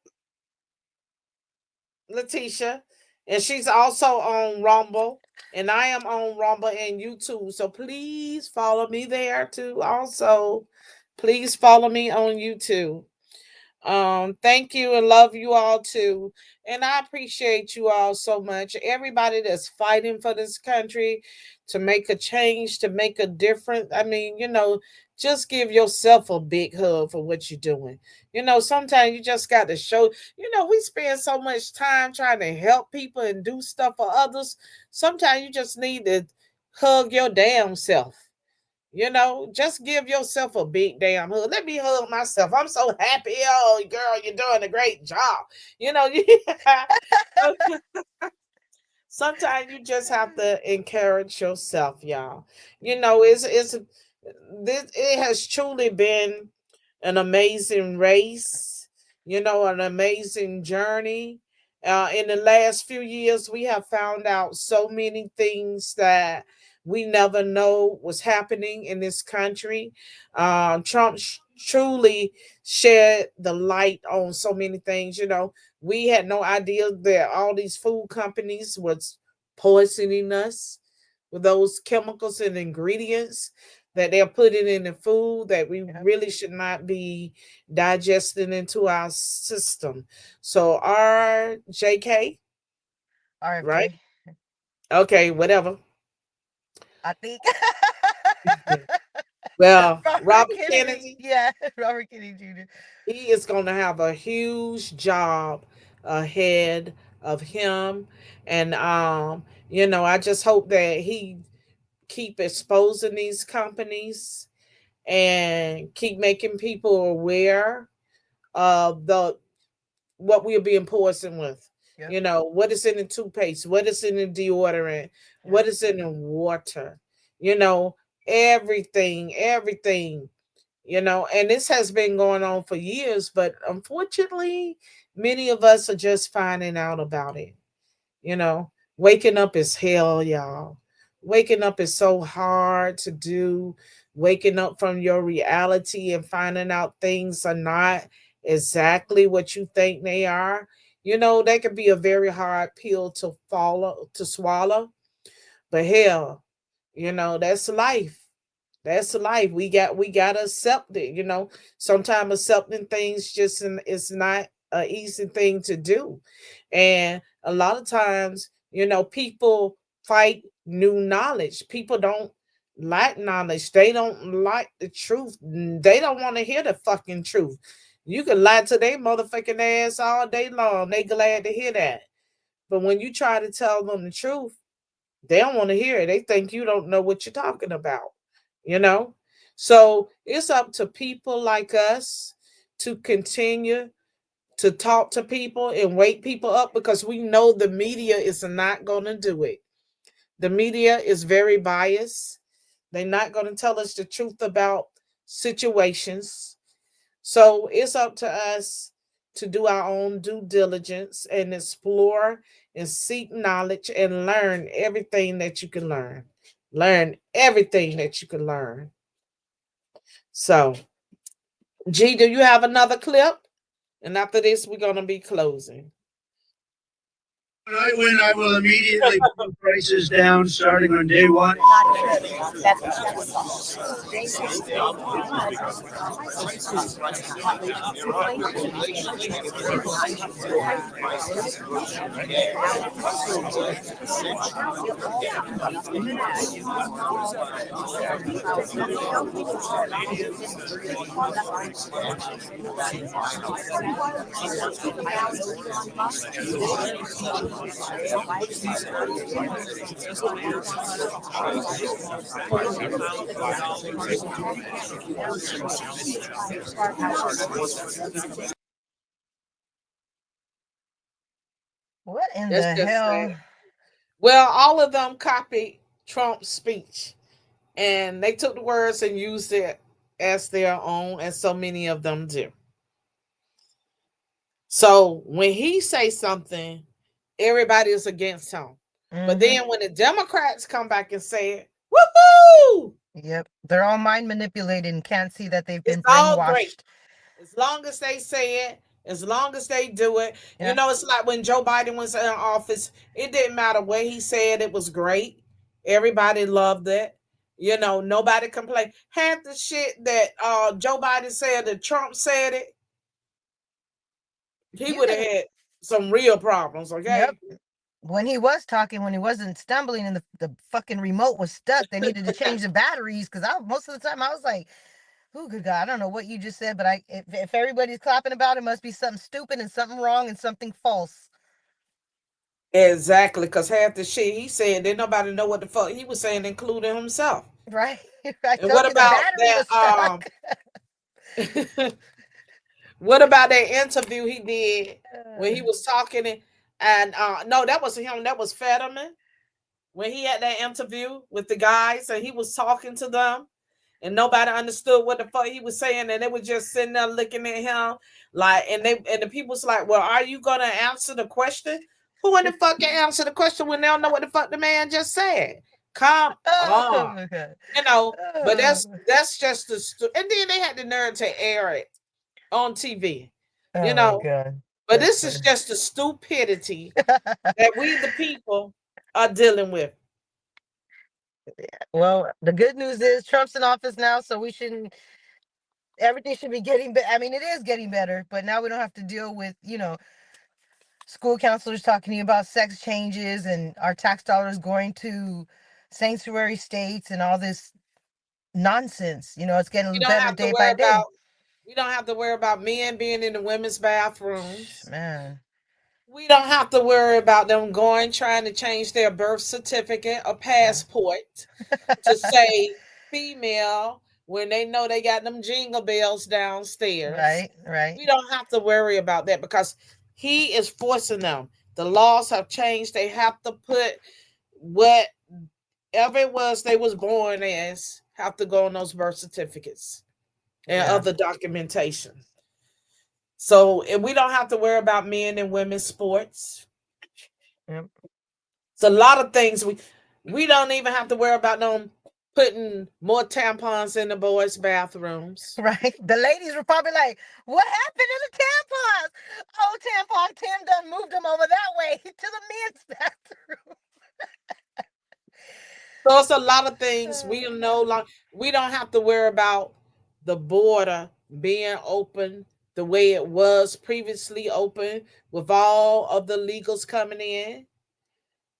Letitia. And she's also on Rumble. And I am on Rumble and YouTube. So please follow me there too. Also, please follow me on YouTube. Thank you and love you all too. And I appreciate you all so much. Everybody that's fighting for this country to make a change, to make a difference. I mean, just give yourself a big hug for what you're doing. Sometimes you just got to show, we spend so much time trying to help people and do stuff for others. Sometimes you just need to hug your damn self. Just give yourself a big damn hug. Let me hug myself. I'm so happy. Oh, girl, you're doing a great job. Sometimes you just have to encourage yourself, y'all. It has truly been an amazing race, an amazing journey. In the last few years, we have found out so many things that we never know was happening in this country. Trump truly shed the light on so many things. We had no idea that all these food companies was poisoning us with those chemicals and ingredients that they're putting in the food that we really should not be digesting into our system. So RJK, RFK. right? Okay, whatever. I think. Well, Robert Kennedy. Yeah, Robert Kennedy Jr. He is going to have a huge job ahead of him. And I just hope that he keep exposing these companies and keep making people aware of what we're being poisoned with. Yep. What is in the toothpaste, what is in the deodorant, what is in the water, everything, and this has been going on for years, but unfortunately, many of us are just finding out about it. Waking up is hell, y'all. Waking up is so hard to do. Waking up from your reality and finding out things are not exactly what you think they are. That can be a very hard pill to swallow. But hell, that's life. That's life. We gotta accept it. Sometimes accepting things just is not an easy thing to do. And a lot of times, people fight new knowledge. People don't like knowledge. They don't like the truth. They don't want to hear the fucking truth. You can lie to their motherfucking ass all day long. They glad to hear that. But when you try to tell them the truth, they don't want to hear it. They think you don't know what you're talking about. you know? So it's up to people like us to continue to talk to people and wake people up, because we know the media is not going to do it. The media is very biased. They're not going to tell us the truth about situations. So it's up to us to do our own due diligence and explore and seek knowledge and learn everything that you can learn. Learn everything that you can learn. So, G, do you have another clip? And after this, we're going to be closing. When I win, I will immediately bring prices down starting on day one. What in That's the just hell? sad. Well, all of them copied Trump's speech, and they took the words and used it as their own, as so many of them do. So when he says something, everybody is against him. But then when the Democrats come back and say it, woohoo! Yep. They're all mind manipulated and can't see that they've been It's all great. brainwashed. As long as they say it, as long as they do it. Yeah. You know, it's like when Joe Biden was in office, it didn't matter what he said, it was great. Everybody loved it. You know, nobody complained. Half the shit that Joe Biden said, that Trump said it, he would have had some real problems, okay? Yep. When he was talking, when he wasn't stumbling and the fucking remote was stuck, they needed to change the batteries, because most of the time I was like, oh, good God, I don't know what you just said, but if everybody's clapping about it, must be something stupid and something wrong and something false. Exactly, because half the shit he said, didn't nobody know what the fuck he was saying, including himself. Right. I And told what you about the battery was stuck. what about that interview he did when he was talking and no, that was him, that was Fetterman, when he had that interview with the guys and he was talking to them and nobody understood what the fuck he was saying, and they were just sitting there looking at him like, and the people was like, well, are you gonna answer the question? Who in the fuck can answer the question when they don't know what the fuck the man just said? Come on. You know, but that's just the and then they had the nerve to air it on TV. You know, God. but this is just the stupidity that we the people are dealing with. Well, the good news is Trump's in office now, so everything should be getting better. I mean, it is getting better, but now we don't have to deal with, school counselors talking to you about sex changes and our tax dollars going to sanctuary states and all this nonsense. It's getting better day by day. We don't have to worry about men being in the women's bathrooms. Man. We don't have to worry about them trying to change their birth certificate or passport to say female when they know they got them jingle bells downstairs. Right. We don't have to worry about that because he is forcing them. The laws have changed. They have to put whatever it was they was born as have to go on those birth certificates and other documentation. So we don't have to worry about men and women's sports. Yep. It's a lot of things we don't even have to worry about them putting more tampons in the boys' bathrooms. Right. The ladies were probably like, what happened to the tampons? Oh, tampon Tim done moved them over that way to the men's bathroom. So it's a lot of things we don't have to worry about the border being open the way it was previously open with all of the legals coming in.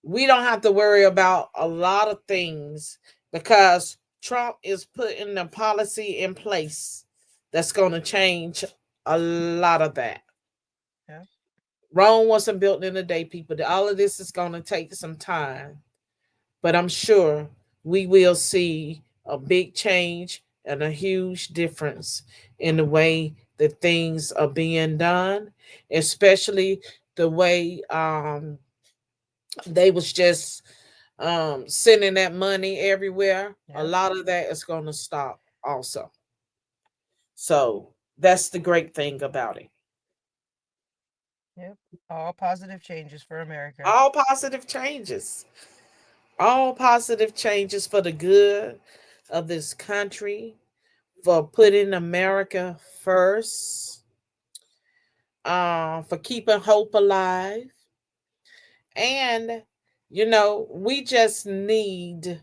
We don't have to worry about a lot of things because Trump is putting the policy in place that's going to change a lot of that. Yeah. Rome wasn't built in a day, people. All of this is going to take some time, but I'm sure we will see a big change and a huge difference in the way that things are being done, especially the way they was just sending that money everywhere. A lot of that is going to stop also. So that's the great thing about it. Yep. All positive changes for America. All positive changes. All positive changes for the good of this country, for putting America first, for keeping hope alive. And, we just need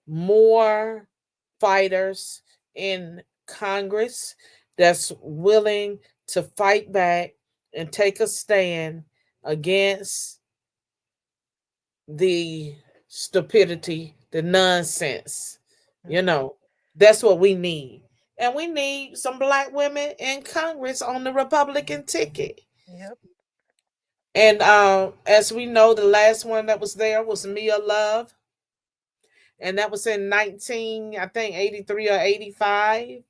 more fighters in Congress that's willing to fight back and take a stand against the stupidity, the nonsense. That's what we need. And we need some black women in Congress on the Republican ticket. Yep. And as we know, the last one that was there was Mia Love. And that was in 83 or 85,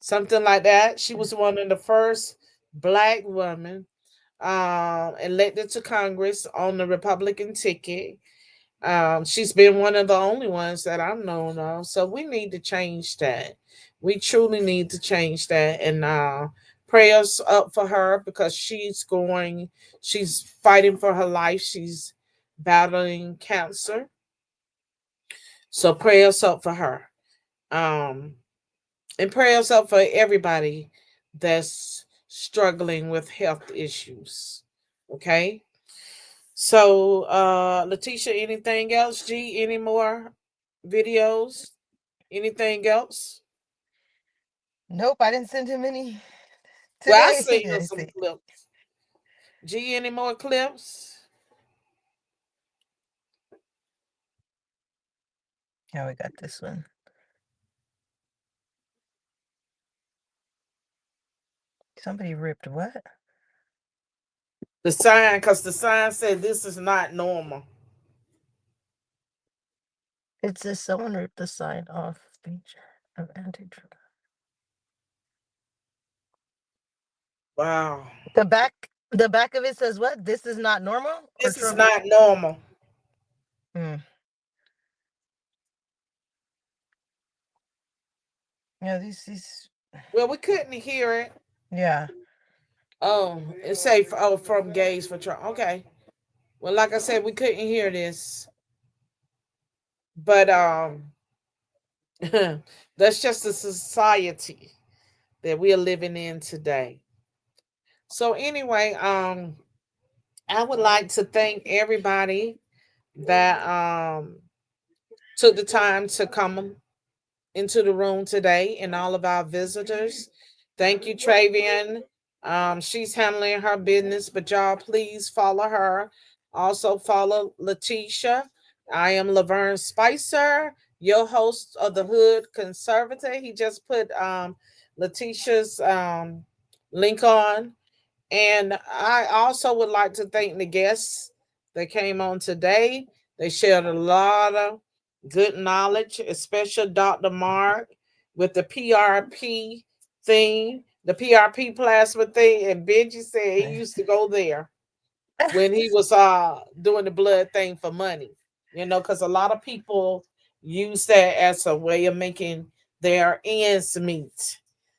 something like that. She was one of the first black women elected to Congress on the Republican ticket. She's been one of the only ones that I've known of. So we need to change that. We truly need to change that. And prayers up for her because she's fighting for her life. She's battling cancer. So prayers up for her. And prayers up for everybody that's struggling with health issues. Okay. So, Letitia, anything else? G, any more videos? Anything else? Nope, I didn't send him any Well, I today. seen some clips. G, any more clips? Yeah, we got this one. Somebody ripped what? The sign, because the sign said this is not normal. It says someone ripped the sign off page of anti-drug. Wow. The back of it says what? This is not normal? This is not normal. Hmm. Yeah, these. Well, we couldn't hear it. Yeah. Oh, it say from gays for Trump. Okay. Well, like I said, we couldn't hear this. But that's just the society that we are living in today. So anyway, I would like to thank everybody that took the time to come into the room today and all of our visitors. Thank you, Trevian. She's handling her business, but y'all please follow her. Also follow Letitia. I am Laverne Spicer, your host of the Hood Conservative. He just put Letitia's link on. And I also would like to thank the guests that came on today. They shared a lot of good knowledge, especially Dr. Mark with the PRP thing, the PRP plasma thing. And Benji said he used to go there when he was doing the blood thing for money, because a lot of people use that as a way of making their ends meet.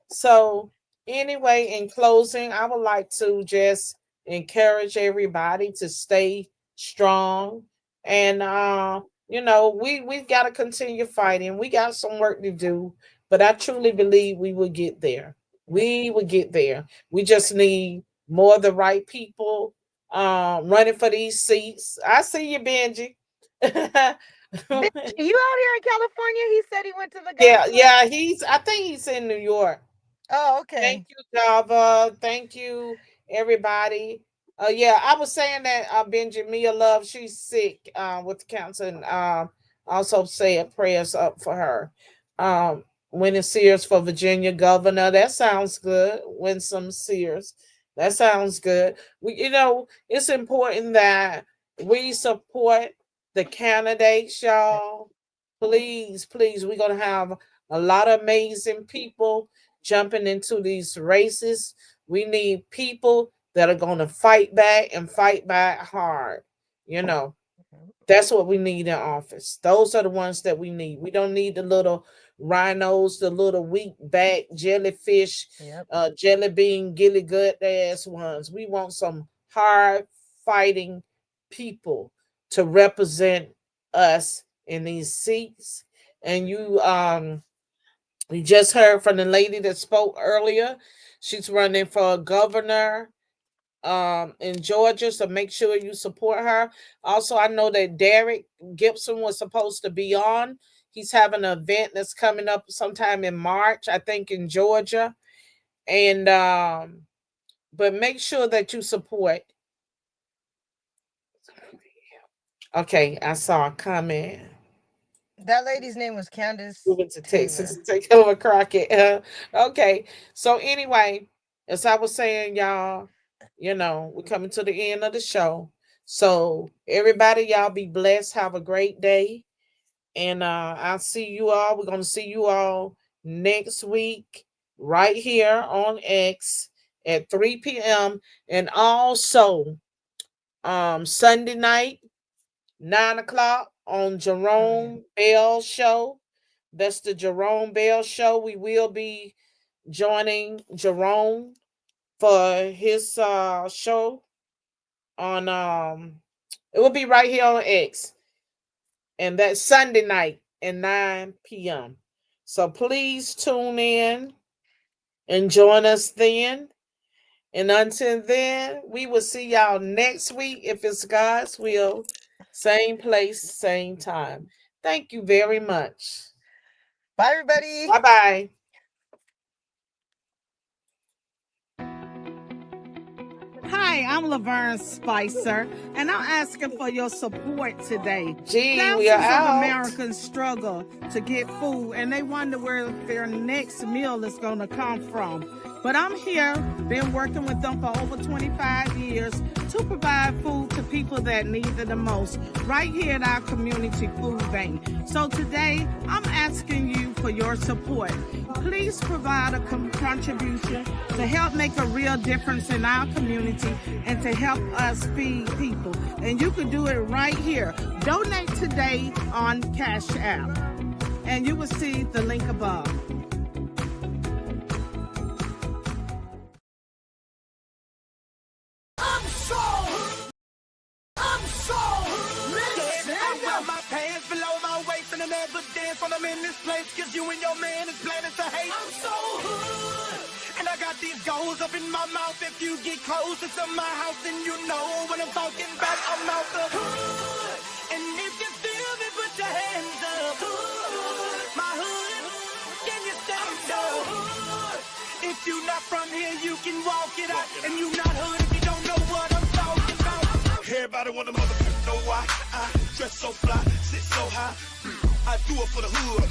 So anyway, in closing, I would like to just encourage everybody to stay strong. And we've got to continue fighting. We got some work to do, but I truly believe we will get there. We will get there. We just need more of the right people running for these seats. I see you, Benji. Benji, you out here in California? He said he went to the Yeah, I think he's in New York. Oh, okay. Thank you, Java. Thank you, everybody. Yeah, I was saying that Benji, Mia Love, she's sick with the cancer, and also said prayers up for her. Winning Sears for Virginia governor. That sounds good. Winsome Sears. That sounds good. It's important that we support the candidates, y'all. Please, please, we're going to have a lot of amazing people jumping into these races. We need people that are going to fight back and fight back hard. You know, that's what we need in office. Those are the ones that we need. We don't need the little rhinos, the little weak back jellyfish, jelly bean, gilly gut ass ones. We want some hard fighting people to represent us in these seats. And you just heard from the lady that spoke earlier. She's running for governor in Georgia, so make sure you support her. Also, I know that Derek Gibson was supposed to be on. He's having an event that's coming up sometime in March, I think, in Georgia. And but make sure that you support. Okay, I saw a comment. That lady's name was Kandiss. Moving to Texas, take over Crockett. Okay, so anyway, as I was saying, y'all, you know, we're coming to the end of the show. So everybody, y'all be blessed. Have a great day. And I'll see you all. We're going to see you all next week right here on X at 3 p.m. And also Sunday night, 9 o'clock on Jerome Bell Show. That's the Jerome Bell Show. We will be joining Jerome for his show on it will be right here on X, and that's Sunday night at 9 p.m. So please tune in and join us then. And until then, we will see y'all next week if it's God's will. Same place, same time. Thank you very much. Bye, everybody. Bye-bye. Hi, I'm Laverne Spicer, and I'm asking for your support today. We are out. Thousands of Americans struggle to get food, and they wonder where their next meal is going to come from. But I'm here, been working with them for over 25 years to provide food to people that need it the most, right here at our community food bank. So today, I'm asking you for your support. Please provide a contribution to help make a real difference in our community and to help us feed people. And you can do it right here. Donate today on Cash App. And you will see the link above. When I'm in this place, cause you and your man is planning to hate. I'm so hood, and I got these goals up in my mouth. If you get closer to my house, then you know what I'm talking about. I'm out the hood, and if you feel me, put your hands up. Hood, my hood, can you stand up? Hood, if you not from here, you can walk it out, and you not hood if you don't know what I'm talking about. Everybody wanna motherfucker know why I dress so fly, sit so high. I do it for the hood.